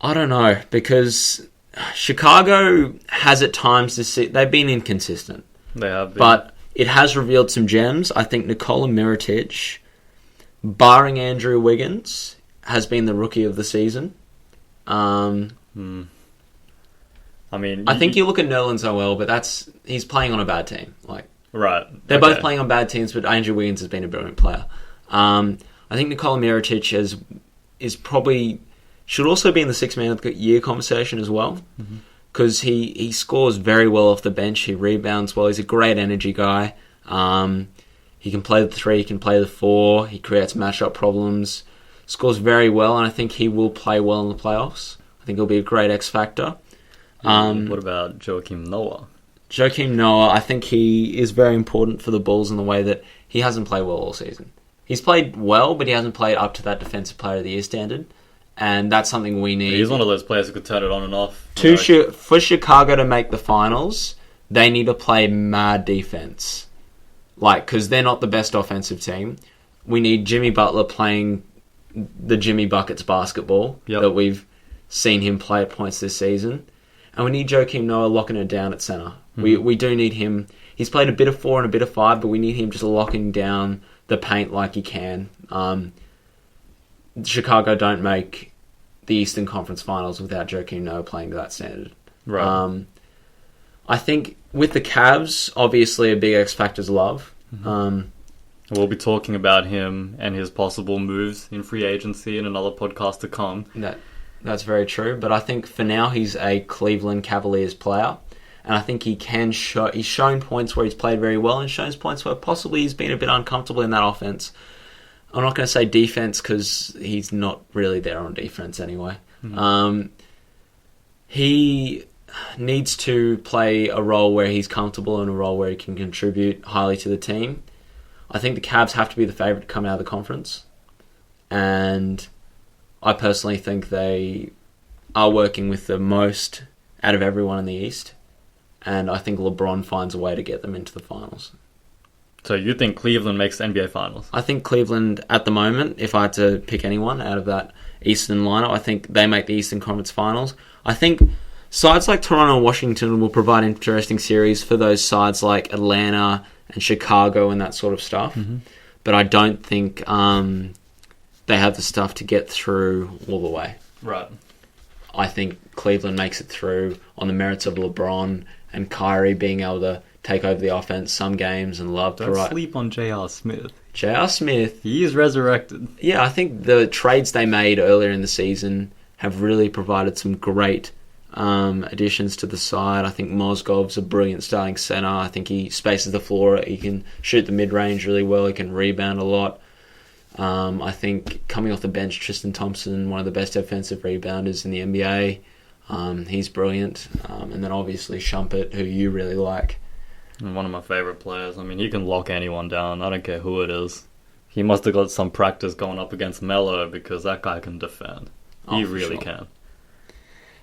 don't know, because Chicago has at times they've been inconsistent. They have been. But it has revealed some gems. I think Nikola Mirotic, barring Andrew Wiggins, has been the rookie of the season. I mean, I think you look at Nerlens Noel, but he's playing on a bad team. Right. They're both playing on bad teams, but Andrew Wiggins has been a brilliant player. I think Nikola Mirotic is probably should also be in the Sixth Man of the Year conversation as well, because he scores very well off the bench. He rebounds well. He's a great energy guy. He can play the 3, he can play the 4, he creates matchup problems, scores very well, and I think he will play well in the playoffs. I think he'll be a great X factor. What about Joakim Noah? Joakim Noah, I think he is very important for the Bulls in the way that he hasn't played well all season. He's played well, but he hasn't played up to that Defensive Player of the Year standard, and that's something we need. He's one of those players who could turn it on and off. For Chicago to make the finals, they need to play mad defense. Because they're not the best offensive team. We need Jimmy Butler playing the Jimmy Buckets basketball that we've seen him play at points this season. And we need Joakim Noah locking it down at center. We do need him. He's played a bit of 4 and a bit of 5, but we need him just locking down the paint like he can. Chicago don't make the Eastern Conference Finals without Joakim Noah playing to that standard. Right. I think with the Cavs, obviously a big X factor is Love. We'll be talking about him and his possible moves in free agency in another podcast to come. That's very true, but I think for now he's a Cleveland Cavaliers player, and I think he can he's shown points where he's played very well and shown points where possibly he's been a bit uncomfortable in that offense. I'm not going to say defense because he's not really there on defense anyway. He needs to play a role where he's comfortable and a role where he can contribute highly to the team. I think the Cavs have to be the favourite to come out of the conference. And I personally think they are working with the most out of everyone in the East. And I think LeBron finds a way to get them into the finals. So you think Cleveland makes the NBA Finals? I think Cleveland, at the moment, if I had to pick anyone out of that Eastern lineup. I think they make the Eastern Conference Finals. I think sides like Toronto and Washington will provide interesting series for those sides like Atlanta and Chicago and that sort of stuff. Mm-hmm. But I don't think they have the stuff to get through all the way. Right. I think Cleveland makes it through on the merits of LeBron and Kyrie being able to take over the offense some games and Love. Don't sleep on J.R. Smith. J.R. Smith. He is resurrected. Yeah, I think the trades they made earlier in the season have really provided some great additions to the side. I think Mozgov's a brilliant starting center. I think he spaces the floor. He can shoot the mid-range really well. He can rebound a lot. I think coming off the bench, Tristan Thompson, one of the best defensive rebounders in the NBA. He's brilliant. And then obviously Shumpert, who you really like. One of my favorite players. I mean, he can lock anyone down. I don't care who it is. He must have got some practice going up against Melo because that guy can defend. He really can.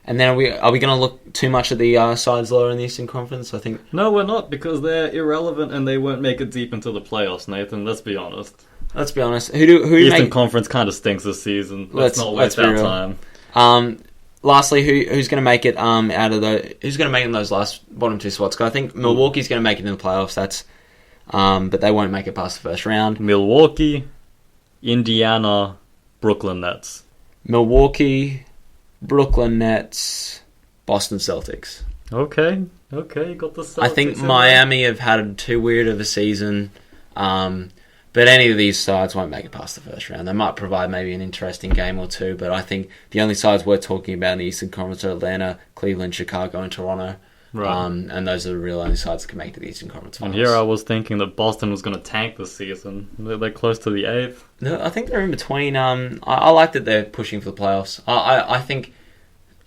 And then are we going to look too much at the sides lower in the Eastern Conference? I think no, we're not, because they're irrelevant and they won't make it deep into the playoffs. Nathan, let's be honest. Who Eastern Conference kind of stinks this season. Let's not waste our time. Lastly, who's going to make it who's going to make it in those last bottom two spots? Because I think Milwaukee's going to make it in the playoffs. That's but they won't make it past the first round. Milwaukee, Indiana, Brooklyn Nets. Milwaukee, Brooklyn Nets, Boston Celtics. Okay, you got the Celtics. I think Miami have had too weird of a season, but any of these sides won't make it past the first round. They might provide maybe an interesting game or two, but I think the only sides we're talking about in the Eastern Conference are Atlanta, Cleveland, Chicago, and Toronto. Right. And those are the real only sides that can make it to the Eastern Conference Finals. And here I was thinking that Boston was going to tank this season. They're close to the 8th. No, I think they're in between. I like that they're pushing for the playoffs. I think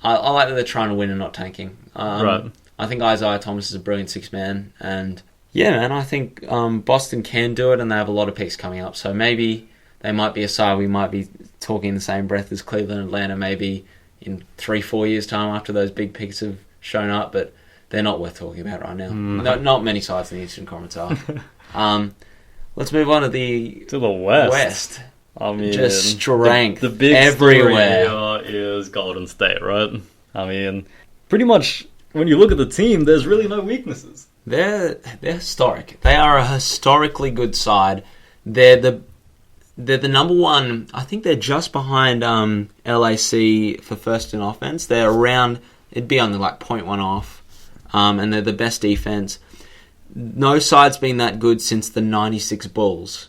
I like that they're trying to win and not tanking. Right. I think Isaiah Thomas is a brilliant six-man. And yeah, man, I think Boston can do it, and they have a lot of picks coming up. So maybe they might be a side we might be talking in the same breath as Cleveland and Atlanta maybe in 3-4 years' time after those big picks have shown up. But they're not worth talking about right now. No, not many sides in the Eastern Conference are. Let's move on to the West. I mean, just strength the big everywhere. Story here is Golden State, right? I mean, pretty much when you look at the team, there's really no weaknesses. They're historic. They are a historically good side. They're the number one. I think they're just behind LAC for first in offense. They're around. It'd be only like 0.1 off. And they're the best defense. No side's been that good since the 96 Bulls,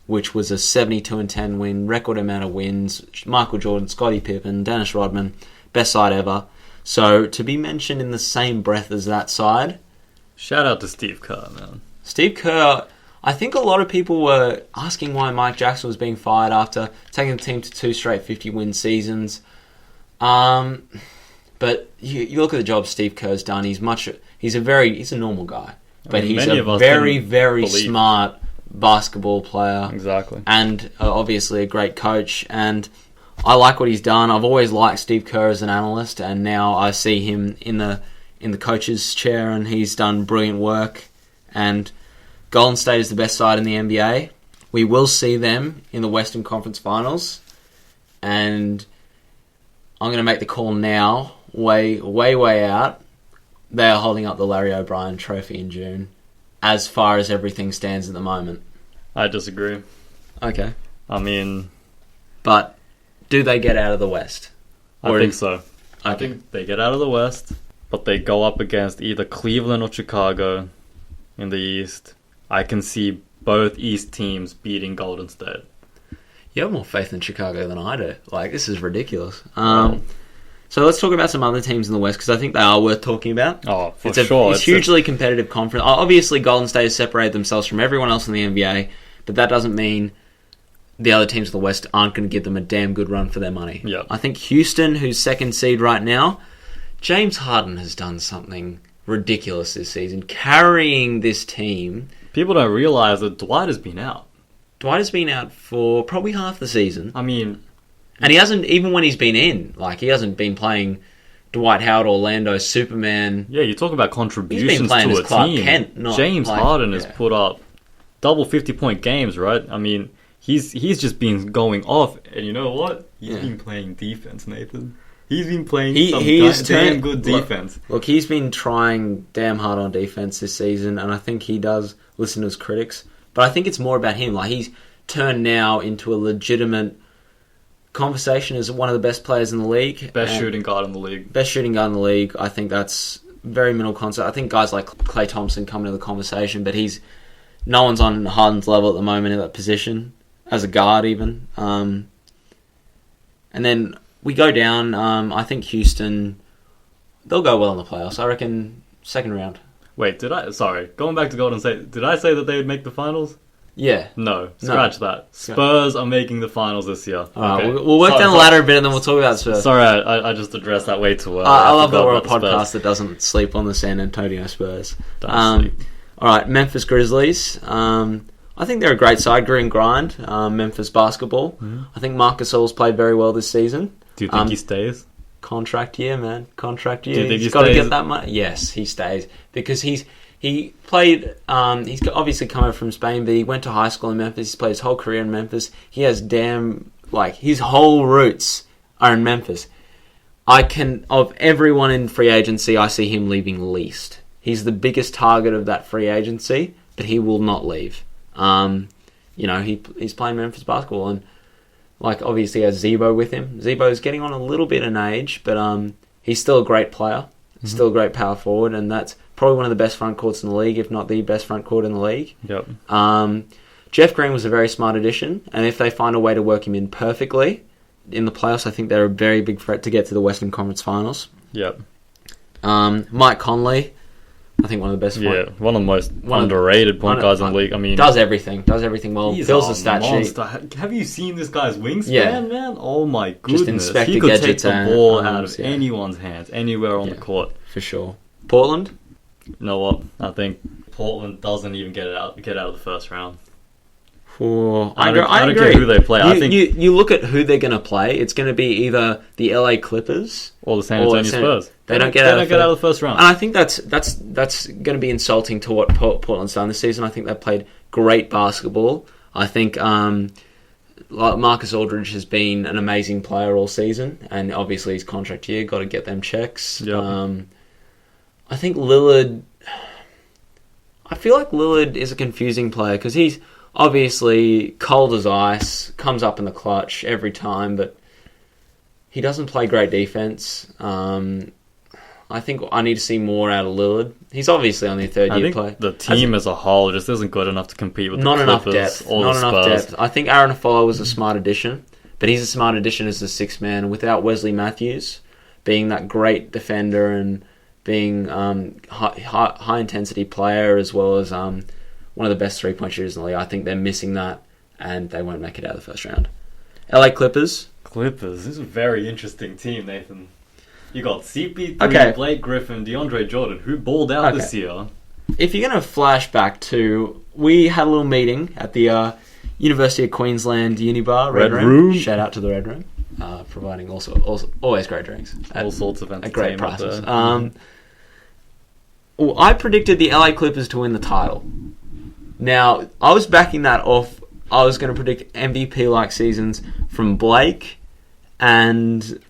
which was a 72-10 win, record amount of wins. Michael Jordan, Scottie Pippen, Dennis Rodman, best side ever. So to be mentioned in the same breath as that side. Shout out to Steve Kerr, man. Steve Kerr, I think a lot of people were asking why Mike Jackson was being fired after taking the team to 2 straight 50-win seasons. But you look at the job Steve Kerr's done. He's a normal guy, but he's a very, very smart basketball player. Exactly, and obviously a great coach. And I like what he's done. I've always liked Steve Kerr as an analyst, and now I see him in the coach's chair, and he's done brilliant work. And Golden State is the best side in the NBA. We will see them in the Western Conference Finals, and I'm going to make the call now. Way out. They are holding up the Larry O'Brien Trophy in June, as far as everything stands at the moment. I disagree. Okay. I mean, but do they get out of the West? I think so. Okay. I think they get out of the West, but they go up against either Cleveland or Chicago in the East. I can see both East teams beating Golden State. You have more faith in Chicago than I do. Like, this is ridiculous. So let's talk about some other teams in the West, because I think they are worth talking about. Oh, for sure. It's hugely competitive conference. Obviously, Golden State has separated themselves from everyone else in the NBA, but that doesn't mean the other teams in the West aren't going to give them a damn good run for their money. Yep. I think Houston, who's second seed right now, James Harden has done something ridiculous this season, carrying this team. People don't realize that Dwight has been out. Dwight has been out for probably half the season. I mean, and he hasn't, even when he's been in, like, he hasn't been playing Dwight Howard, Orlando, Superman. Yeah, you talk about contributions to a Clark team. Kent, James Harden has put up double 50-point games, right? I mean, He's just been going off, and you know what? He's been playing defense, Nathan. He's been playing damn good defense. Look, he's been trying damn hard on defense this season, and I think he does listen to his critics. But I think it's more about him. Like, he's turned now into a legitimate conversation as one of the best players in the league. Best shooting guard in the league. Best shooting guard in the league. I think that's very minimal concept. I think guys like Klay Thompson come into the conversation, but no one's on Harden's level at the moment in that position, as a guard even. And then we go down. I think Houston, they'll go well in the playoffs. I reckon second round. Wait, going back to Golden State, did I say that they would make the finals? Yeah. No, scratch that. Spurs are making the finals this year. Alright, we'll work down the ladder a bit and then we'll talk about Spurs. Sorry, I just addressed that way too well. I love that we're a podcast that doesn't sleep on the San Antonio Spurs. Alright, Memphis Grizzlies. I think they're a great side, grit and grind. Memphis basketball. Mm-hmm. I think Marc Gasol's played very well this season. Do you think he stays? Contract year, man. Contract year. Do you think he's got to get that money. Yes, he stays because he played. He's obviously come over from Spain, but he went to high school in Memphis. He's played his whole career in Memphis. He has his whole roots are in Memphis. Of everyone in free agency, I see him leaving least. He's the biggest target of that free agency, but he will not leave. He's playing Memphis basketball, and obviously he has Zebo with him. Zebo's getting on a little bit in age, but he's still a great player, still a great power forward, and that's probably one of the best front courts in the league, if not the best front court in the league. Yep. Jeff Green was a very smart addition, and if they find a way to work him in perfectly in the playoffs, I think they're a very big threat to get to the Western Conference Finals. Yep. Mike Conley, I think one of the best. One of the most underrated point guards in the league. I mean, does everything well. Fills the stat monster. sheet. Have you seen this guy's wingspan, man? Oh my goodness! Just he could take the ball out of anyone's hands, anywhere on the court, for sure. Portland. You know what? I think Portland doesn't even get out of the first round. I don't agree. Care who they play. I think you look at who they're going to play. It's going to be either the LA Clippers or the San Antonio Spurs. They don't get out of the first round. And I think that's going to be insulting to what Portland's done this season. I think they've played great basketball. I think Marcus Aldridge has been an amazing player all season, and obviously his contract year, got to get them checks. Yep. I think Lillard. I feel like Lillard is a confusing player because he's obviously cold as ice, comes up in the clutch every time, but he doesn't play great defense. I think I need to see more out of Lillard. He's obviously only a third-year player. The team as a whole just isn't good enough to compete with the Clippers or the Spurs. Not enough depth. I think Aaron Afolo was a smart addition, but he's a smart addition as the sixth man. Without Wesley Matthews being that great defender and being high-intensity player as well as one of the best three-point shooters in the league, I think they're missing that, and they won't make it out of the first round. LA Clippers. This is a very interesting team, Nathan. You got CP3, Blake Griffin, DeAndre Jordan, who balled out this year. If you're going to flash back to... We had a little meeting at the University of Queensland Unibar, Red Room. Shout out to the Red Room. Providing also always great drinks. All sorts of entertainment. At great prices. I predicted the LA Clippers to win the title. Now, I was backing that off. I was going to predict MVP-like seasons from Blake and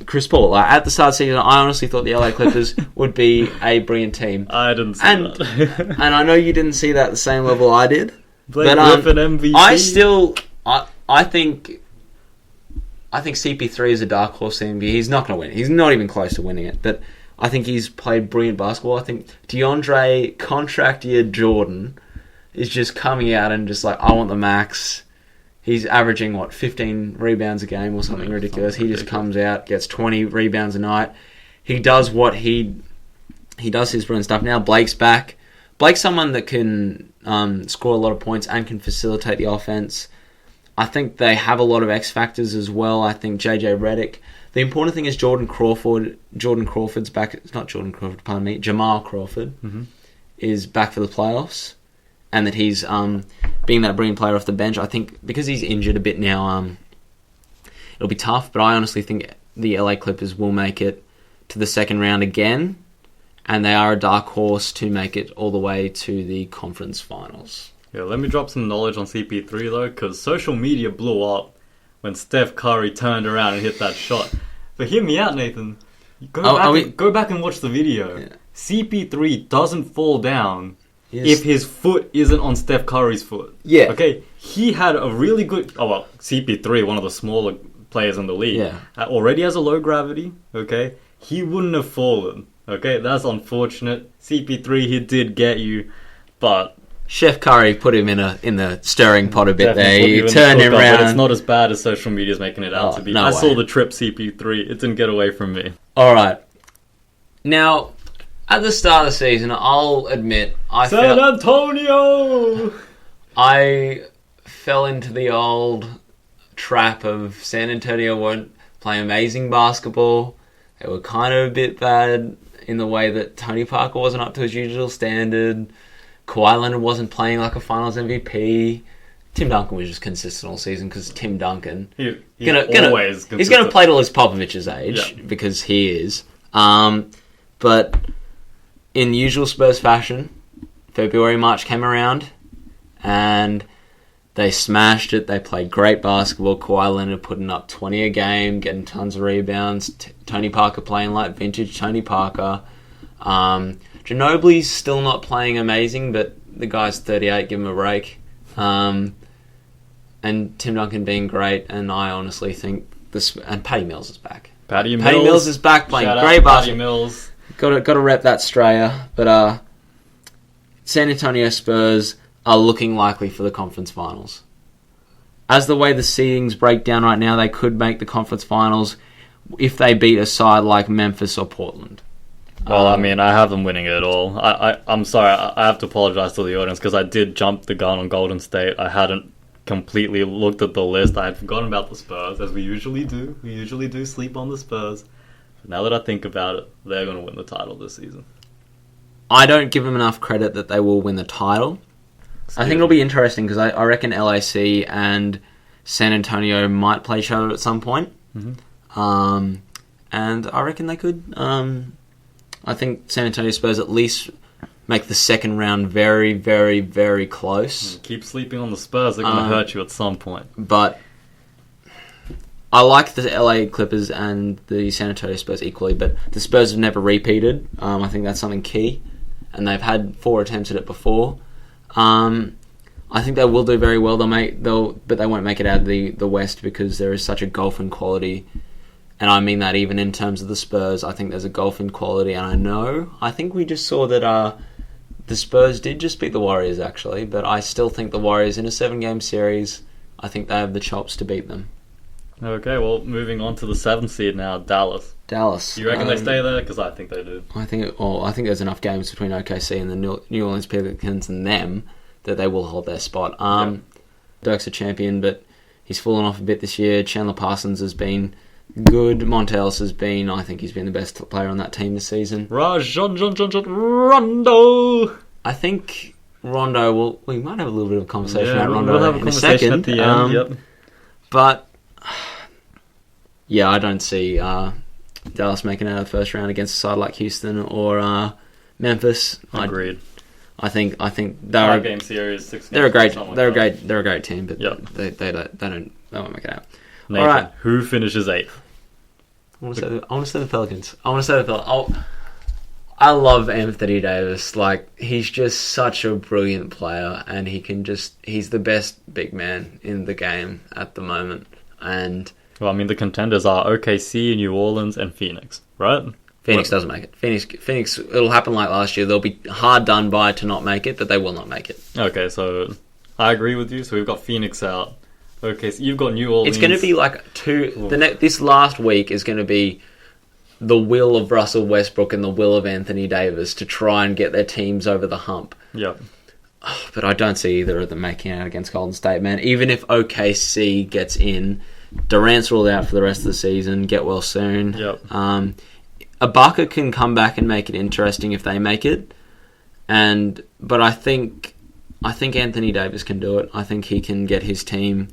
Chris Paul. At the start of the season, I honestly thought the LA Clippers would be a brilliant team. I didn't see that. And I know you didn't see that at the same level I did. Blake Griffin MVP. I think CP3 is a dark horse MVP. He's not going to win. He's not even close to winning it. But I think he's played brilliant basketball. I think DeAndre contract year Jordan is just coming out and just I want the max. He's averaging, 15 rebounds a game or something ridiculous. He just comes out, gets 20 rebounds a night. He does what he does his brilliant stuff. Now Blake's back. Blake's someone that can score a lot of points and can facilitate the offense. I think they have a lot of X factors as well. I think JJ Redick. The important thing is Jordan Crawford's back. It's not Jordan Crawford, pardon me. Jamal Crawford is back for the playoffs. And that he's being that brilliant player off the bench. I think because he's injured a bit now, it'll be tough. But I honestly think the LA Clippers will make it to the second round again. And they are a dark horse to make it all the way to the conference finals. Yeah, let me drop some knowledge on CP3 though, because social media blew up when Steph Curry turned around and hit that shot. But hear me out, Nathan. Go back and watch the video. Yeah. CP3 doesn't fall down if his foot isn't on Steph Curry's foot. Yeah. Okay, he had a really good... Oh, well, CP3, one of the smaller players in the league, already has a low gravity, okay? He wouldn't have fallen, okay? That's unfortunate. CP3, he did get you, but... Chef Curry put him in the stirring pot a bit there. He turned him around. But it's not as bad as social media's making it out to be. I saw the trip CP3. It didn't get away from me. All right. Now, at the start of the season, I'll admit San Antonio! I fell into the old trap of San Antonio won't play amazing basketball. They were kind of a bit bad in the way that Tony Parker wasn't up to his usual standard. Kawhi Leonard wasn't playing like a Finals MVP. Tim Duncan was just consistent all season because Tim Duncan he's always consistent. He's going to play till his Popovich's age because he is. But in usual Spurs fashion, February, March came around and they smashed it. They played great basketball. Kawhi Leonard putting up 20 a game, getting tons of rebounds. Tony Parker playing like vintage Tony Parker. Ginobili's still not playing amazing, but the guy's 38, give him a break. And Tim Duncan being great, and I honestly think this. And Patty Mills is back. Patty Mills is back playing Shout great basketball. Patty Mills. Got to rep that Straya, but San Antonio Spurs are looking likely for the conference finals. As the way the seedings break down right now, they could make the conference finals if they beat a side like Memphis or Portland. Well, I mean, I have them winning it all. I'm sorry, I have to apologize to the audience because I did jump the gun on Golden State. I hadn't completely looked at the list. I had forgotten about the Spurs, as we usually do. We usually do sleep on the Spurs. But now that I think about it, they're going to win the title this season. I don't give them enough credit that they will win the title. I think it'll be interesting because I reckon LAC and San Antonio might play each other at some point. Mm-hmm. And I reckon they could... I think San Antonio Spurs at least make the second round very, very, very close. Keep sleeping on the Spurs. They're going to hurt you at some point. But I like the LA Clippers and the San Antonio Spurs equally, but the Spurs have never repeated. I think that's something key, and they've had 4 attempts at it before. I think they will do very well. But they won't make it out of the West because there is such a gulf in quality. And I mean that even in terms of the Spurs. I think there's a gulf in quality. And I think we just saw that the Spurs did just beat the Warriors, actually. But I still think the Warriors, in a 7-game series, I think they have the chops to beat them. Okay, well, moving on to the 7th seed now, Dallas. You reckon they stay there? Because I think they do. I think there's enough games between OKC and the New Orleans Pelicans and them that they will hold their spot. Dirk's a champion, but he's fallen off a bit this year. Chandler Parsons has been... good. Monte Ellis has been, I think he's been the best player on that team this season. Rajon Rondo. I think Rondo we might have a little bit of a conversation about Rondo we'll have a conversation in a second. At the end, But I don't see Dallas making it out of the first round against a side like Houston or Memphis. Agreed. I think they're 5-game series, 6 games. They're a great team, but they won't make it out. Nathan, all right. Who finishes 8th? I want to say the Pelicans. I love Anthony Davis. Like, he's just such a brilliant player, and he's the best big man in the game at the moment. And well, I mean, the contenders are OKC, New Orleans, and Phoenix, right? Phoenix doesn't make it. Phoenix, it'll happen like last year. They'll be hard done by to not make it, but they will not make it. Okay, so I agree with you. So we've got Phoenix out. Okay, so you've got New Orleans. It's going to be like this last week is going to be the will of Russell Westbrook and the will of Anthony Davis to try and get their teams over the hump. Yeah. But I don't see either of them making it out against Golden State, man. Even if OKC gets in, Durant's ruled out for the rest of the season. Get well soon. Yep. Ibaka can come back and make it interesting if they make it. But I think Anthony Davis can do it. I think he can get his team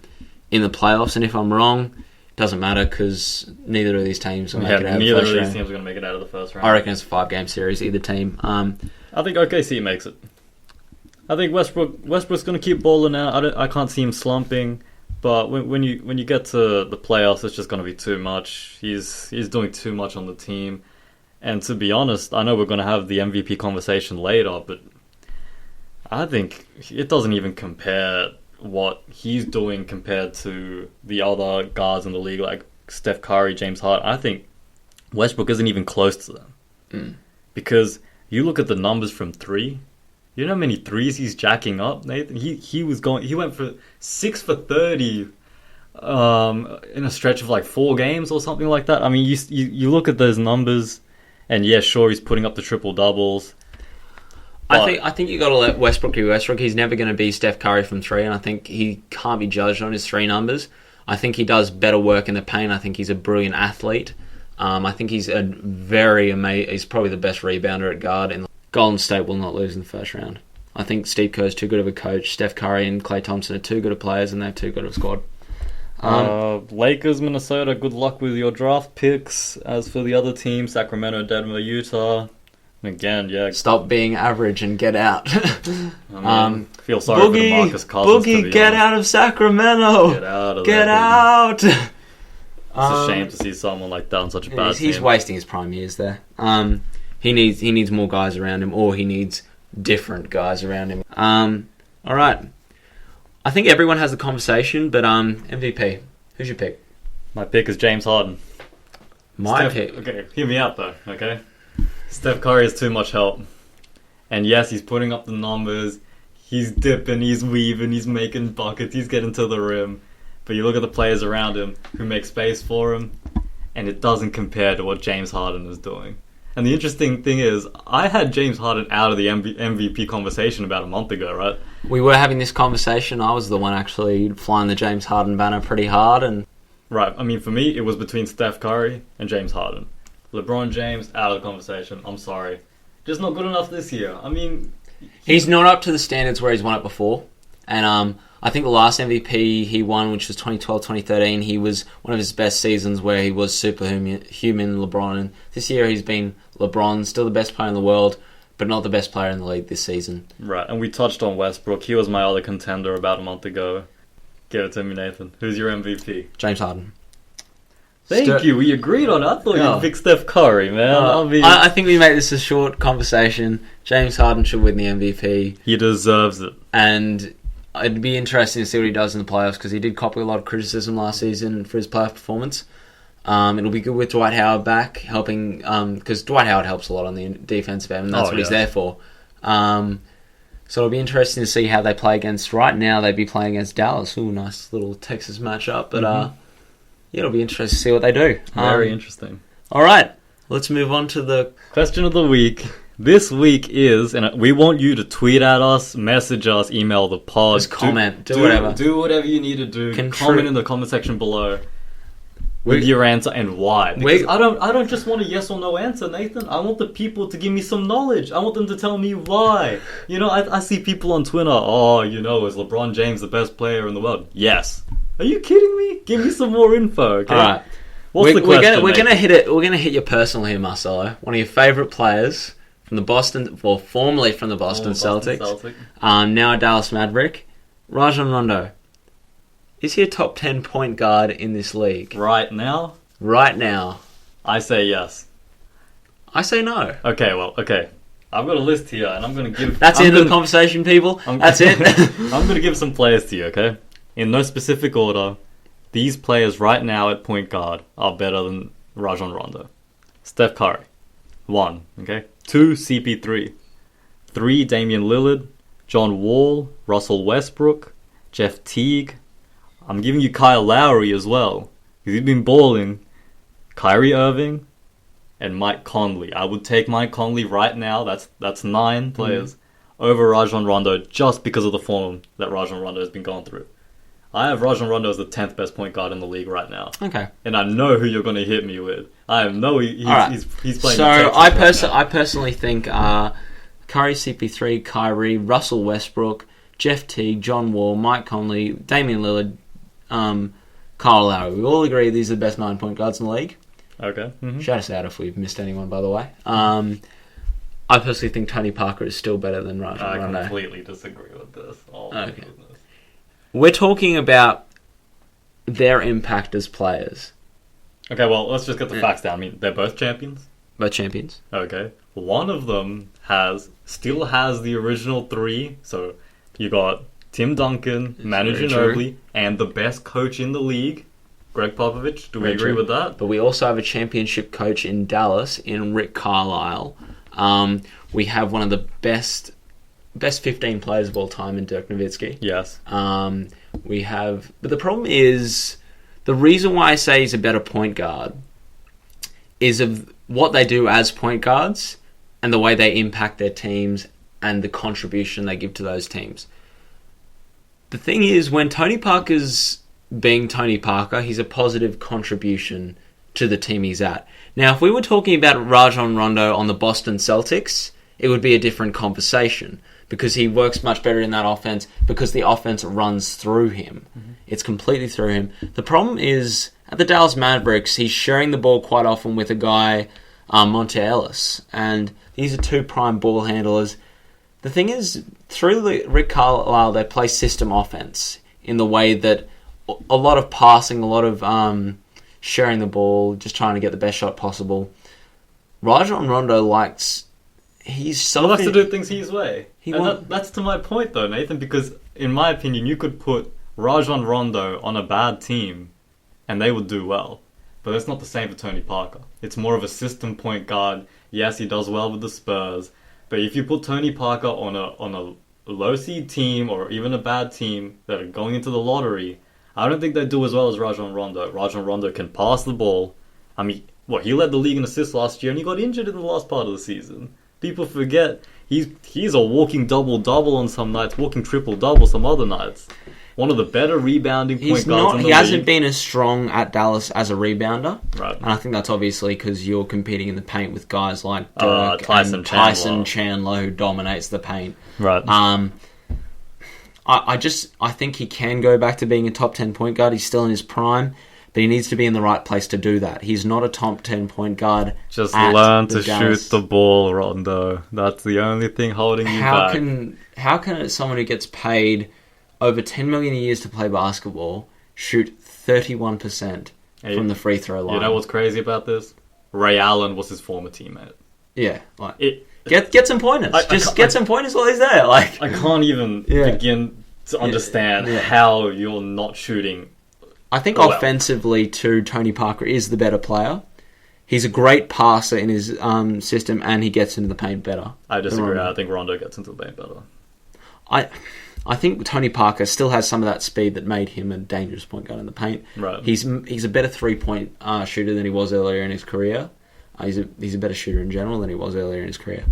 in the playoffs, and if I'm wrong, it doesn't matter because neither of these teams will make it out of the first round. Neither of these teams are going to make it out of the first round. I reckon it's a 5-game series, either team. I think OKC makes it. I think Westbrook's going to keep balling out. I can't see him slumping, but when you get to the playoffs, it's just going to be too much. He's doing too much on the team, and to be honest, I know we're going to have the MVP conversation later, but I think it doesn't even compare what he's doing compared to the other guards in the league like Steph Curry, James Harden. I think Westbrook isn't even close to them because you look at the numbers from three. You know how many threes he's jacking up, Nathan? He went for 6 for 30 in a stretch of like 4 games or something like that. I mean, you look at those numbers, and yeah, sure, he's putting up the triple doubles. I think you got to let Westbrook be Westbrook. He's never going to be Steph Curry from 3, and I think he can't be judged on his 3 numbers. I think he does better work in the paint. I think he's a brilliant athlete. I think he's he's probably the best rebounder at guard, and Golden State will not lose in the first round. I think Steve Kerr's too good of a coach. Steph Curry and Klay Thompson are too good of players, and they're too good of a squad. Lakers, Minnesota, good luck with your draft picks. As for the other teams, Sacramento, Denver, Utah. Again, yeah. Stop being average and get out. Feel sorry for DeMarcus Cousins. Boogie, get out of Sacramento. Get out of Get there, out. It's a shame to see someone like that on such a bad team. He's wasting his prime years there. He needs more guys around him, or he needs different guys around him. All right. I think everyone has the conversation, but MVP. Who's your pick? My pick is James Harden. Pick. Okay, hear me out though. Okay. Steph Curry is too much help. And yes, he's putting up the numbers. He's dipping, he's weaving, he's making buckets, he's getting to the rim. But you look at the players around him who make space for him, and it doesn't compare to what James Harden is doing. And the interesting thing is, I had James Harden out of the MVP conversation about a month ago, right? We were having this conversation. I was the one actually flying the James Harden banner pretty hard. Right, I mean, for me, it was between Steph Curry and James Harden. LeBron James, out of the conversation. I'm sorry. Just not good enough this year. I mean... He's not up to the standards where he's won it before. And I think the last MVP he won, which was 2012-2013, he was one of his best seasons where he was superhuman LeBron. And this year he's been LeBron, still the best player in the world, but not the best player in the league this season. Right, and we touched on Westbrook. He was my other contender about a month ago. Give it to me, Nathan. Who's your MVP? James Harden. Thank you. We agreed on it. I thought you'd pick Steph Curry, man. I think we made this a short conversation. James Harden should win the MVP. He deserves it. And it'd be interesting to see what he does in the playoffs because he did copy a lot of criticism last season for his playoff performance. It'll be good with Dwight Howard back, helping because Dwight Howard helps a lot on the defensive end, and that's what he's there for. So it'll be interesting to see how they play against. Right now, they'd be playing against Dallas. Ooh, nice little Texas matchup. But yeah, it'll be interesting to see what they do. Very interesting. All right, let's move on to the question of the week. This week is, and we want you to tweet at us, message us, email the pod. Just comment, do whatever. Do whatever you need to do. Comment in the comment section below with your answer and why. Because I don't just want a yes or no answer, Nathan. I want the people to give me some knowledge. I want them to tell me why. You know, I see people on Twitter, is LeBron James the best player in the world? Yes. Are you kidding me? Give me some more info, okay? All right. What's the question? We're gonna hit it. We're gonna hit your personal here, Marcelo. One of your favourite players from the Boston, well, formerly from the Boston Celtics, now a Dallas Maverick, Rajon Rondo. Is he a top 10 point guard in this league? Right now? Right now. I say yes. I say no. Okay. I've got a list here, and I'm going to give... That's the end of the conversation, people. That's it. I'm going to give some players to you, okay? In no specific order, these players right now at point guard are better than Rajon Rondo. Steph Curry, 1, okay? 2, CP3. 3, Damian Lillard, John Wall, Russell Westbrook, Jeff Teague. I'm giving you Kyle Lowry as well, because he's been balling. Kyrie Irving and Mike Conley. I would take Mike Conley right now. That's 9 players over Rajon Rondo just because of the form that Rajon Rondo has been going through. I have Rajon Rondo as the 10th best point guard in the league right now. Okay. And I know who you're going to hit me with. I know he's playing. So I personally think Curry, CP3, Kyrie, Russell Westbrook, Jeff Teague, John Wall, Mike Conley, Damian Lillard, Kyle Lowry. We all agree these are the best 9 point guards in the league. Okay. Mm-hmm. Shout us out if we've missed anyone, by the way. I personally think Tony Parker is still better than Rajon Rondo. I completely disagree with this. Oh, my goodness. We're talking about their impact as players. Okay, well, let's just get the facts down. I mean, they're both champions. Both champions. Okay. One of them still has the original three. So you got Tim Duncan, Manu Ginobili, and the best coach in the league, Greg Popovich. Do we agree with that? But we also have a championship coach in Dallas, in Rick Carlisle. We have one of the best 15 players of all time in Dirk Nowitzki. Yes. But the problem is, the reason why I say he's a better point guard is of what they do as point guards and the way they impact their teams and the contribution they give to those teams. The thing is, when Tony Parker's being Tony Parker, he's a positive contribution to the team he's at. Now, if we were talking about Rajon Rondo on the Boston Celtics, it would be a different conversation because he works much better in that offense because the offense runs through him. Mm-hmm. It's completely through him. The problem is, at the Dallas Mavericks, he's sharing the ball quite often with a guy, Monte Ellis, and these are two prime ball handlers. The thing is, through Rick Carlisle, they play system offense in the way that a lot of passing, a lot of sharing the ball, just trying to get the best shot possible. Rajon Rondo likes to do things his way. That's to my point, though, Nathan, because in my opinion, you could put Rajon Rondo on a bad team and they would do well. But that's not the same for Tony Parker. It's more of a system point guard. Yes, he does well with the Spurs. But if you put Tony Parker on a low seed team or even a bad team that are going into the lottery, I don't think they do as well as Rajon Rondo. Rajon Rondo can pass the ball. I mean, he led the league in assists last year and he got injured in the last part of the season. People forget he's a walking double-double on some nights, walking triple-double some other nights. One of the better rebounding point guards in the league. He hasn't been as strong at Dallas as a rebounder. Right. And I think that's obviously because you're competing in the paint with guys like Dirk Tyson Chandler, who dominates the paint. Right. I think he can go back to being a top 10 point guard. He's still in his prime, but he needs to be in the right place to do that. He's not a top 10 point guard. Just learn to shoot the ball, Rondo. That's the only thing holding you back. How can someone who gets paid over $10 million a year to play basketball shoot 31% from the free throw line? You know what's crazy about this? Ray Allen was his former teammate. Yeah, get some pointers. Get some pointers while he's there. I can't even begin to understand how you're not shooting. I think offensively too, Tony Parker is the better player. He's a great passer in his system, and he gets into the paint better. I disagree. I think Rondo gets into the paint better. I think Tony Parker still has some of that speed that made him a dangerous point guard in the paint. Right. He's a better 3-point shooter than he was earlier in his career. He's a better shooter in general than he was earlier in his career.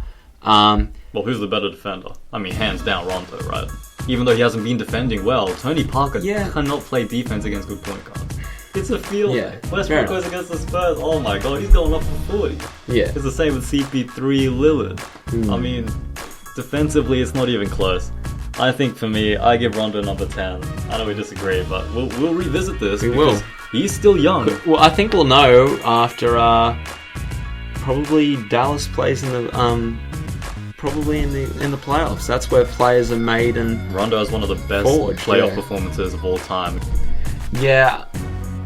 Well, who's the better defender? I mean, hands down, Rondo, right? Even though he hasn't been defending well, Tony Parker cannot play defense against good point guards. It's a field day. Westbrook goes against the Spurs. Oh my god, he's going up for 40. Yeah. It's the same with CP3 Lillard. I mean, defensively, it's not even close. I think for me, I give Rondo number 10. I know we disagree, but we'll revisit this. We will. He's still young. Well, I think we'll know after probably Dallas plays in the probably in the playoffs. That's where players are made, and Rondo has one of the best playoff performances of all time. Yeah,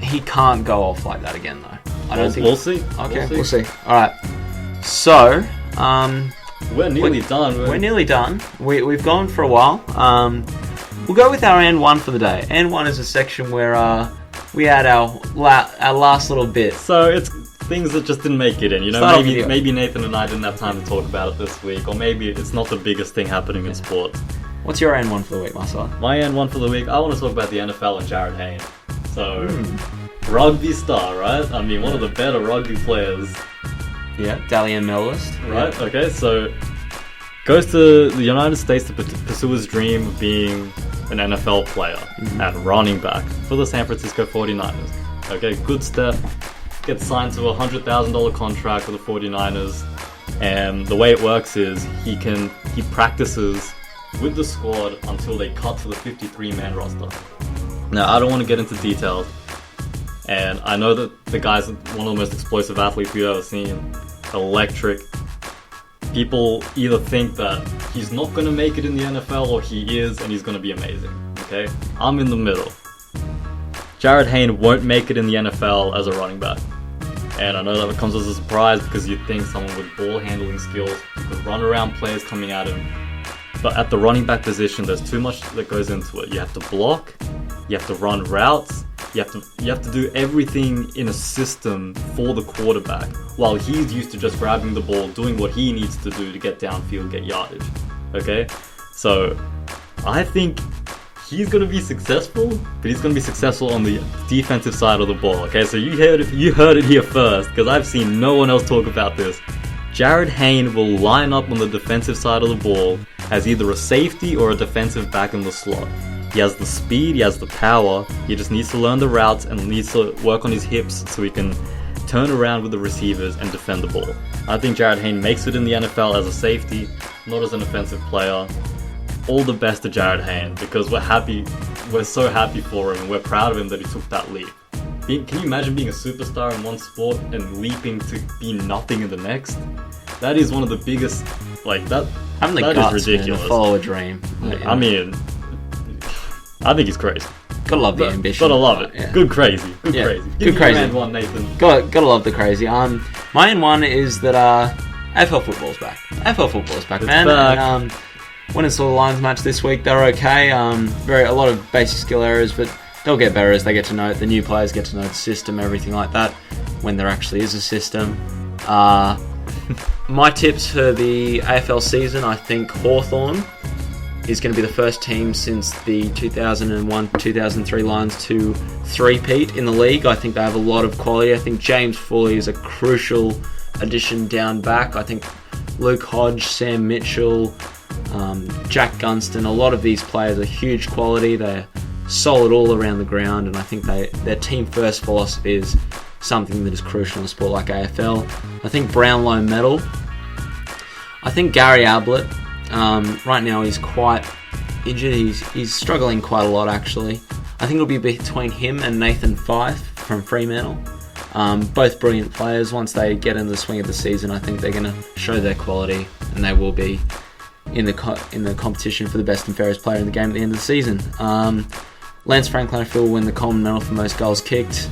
he can't go off like that again, though. I don't think we'll see. Okay, we'll see. All right. So, we're nearly done. We're nearly done. We've gone for a while. We'll go with our N1 for the day. N1 is a section where we add our last little bit. So it's things that just didn't make it in. You know, maybe Nathan and I didn't have time to talk about it this week, or maybe it's not the biggest thing happening in sports. What's your N1 for the week, Marcelo? My N1 for the week, I want to talk about the NFL and Jarryd Hayne. So, rugby star, right? I mean, one of the better rugby players. Yeah, Dalian medalist. Right, okay, so goes to the United States to pursue his dream of being an NFL player at running back for the San Francisco 49ers. Okay, good step. Gets signed to a $100,000 contract with the 49ers. And the way it works is he practices with the squad until they cut to the 53-man roster. Now, I don't want to get into details. And I know that the guy's one of the most explosive athletes we've ever seen. Electric. people either think that he's not going to make it in the NFL or he is and he's going to be amazing. Okay? I'm in the middle. Jarryd Hayne won't make it in the NFL as a running back. And I know that comes as a surprise because you'd think someone with ball handling skills could run around players coming at him. But at the running back position, there's too much that goes into it. You have to block, you have to run routes, you have to do everything in a system for the quarterback, while he's used to just grabbing the ball, doing what he needs to do to get downfield, get yardage. Okay? So I think he's going to be successful, but he's going to be successful on the defensive side of the ball. Okay, so you heard it here first, because I've seen no one else talk about this. Jarryd Hayne will line up on the defensive side of the ball as either a safety or a defensive back in the slot. He has the speed, he has the power, he just needs to learn the routes and needs to work on his hips so he can turn around with the receivers and defend the ball. I think Jarryd Hayne makes it in the NFL as a safety, not as an offensive player. All the best to Jarryd Hayne, because we're so happy for him and we're proud of him that he took that leap. Can you imagine being a superstar in one sport and leaping to be nothing in the next? That is one of the biggest, Having the guts, is ridiculous. Man, to follow a dream. I mean, I think he's crazy. Gotta love the ambition. Gotta love it. Yeah. Good crazy. Good crazy. Give me crazy. Your N1, Nathan. Gotta love the crazy. My N1 is that AFL football's back. AFL football's back, man. Back. And, went and saw the Lions match this week. They're okay. A lot of basic skill errors, but they'll get better as they get to know it. The new players get to know the system, everything like that, when there actually is a system. My tips for the AFL season, I think Hawthorn is going to be the first team since the 2001-2003 Lions to three-peat in the league. I think they have a lot of quality. I think James Foley is a crucial addition down back. I think Luke Hodge, Sam Mitchell, Jack Gunston, a lot of these players are huge quality. They're solid all around the ground, and I think their team-first philosophy is something that is crucial in a sport like AFL. I think Brownlow medal. I think Gary Ablett, right now he's quite injured. He's struggling quite a lot, actually. I think it'll be between him and Nathan Fyfe from Fremantle. Both brilliant players. Once they get into the swing of the season, I think they're going to show their quality, and they will be in the competition for the best and fairest player in the game at the end of the season. Lance Franklin, I feel, will win the Coleman medal for most goals kicked.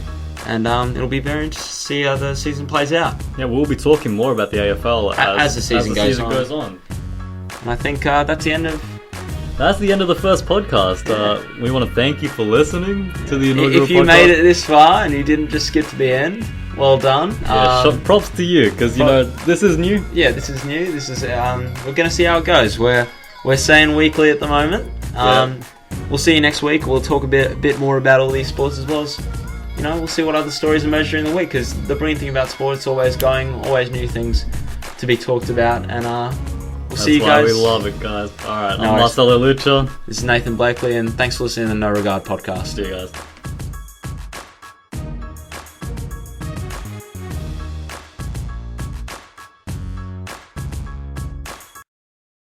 And it'll be very interesting to see how the season plays out. Yeah, we'll be talking more about the AFL as the season goes on. And I think that's the end of the first podcast. We want to thank you for listening to the inaugural podcast. If you made it this far and you didn't just skip to the end, well done. Props to you, because this is new. Yeah, this is new. This is we're going to see how it goes. We're saying weekly at the moment. We'll see you next week. We'll talk a bit more about all these sports as well as, we'll see what other stories emerge during the week, because the brilliant thing about sport, it's always new things to be talked about, and we'll see you guys. That's why we love it, guys. Alright, I'm Marcelo Lucha. This is Nathan Blakely, and thanks for listening to the No Regard podcast. See you guys.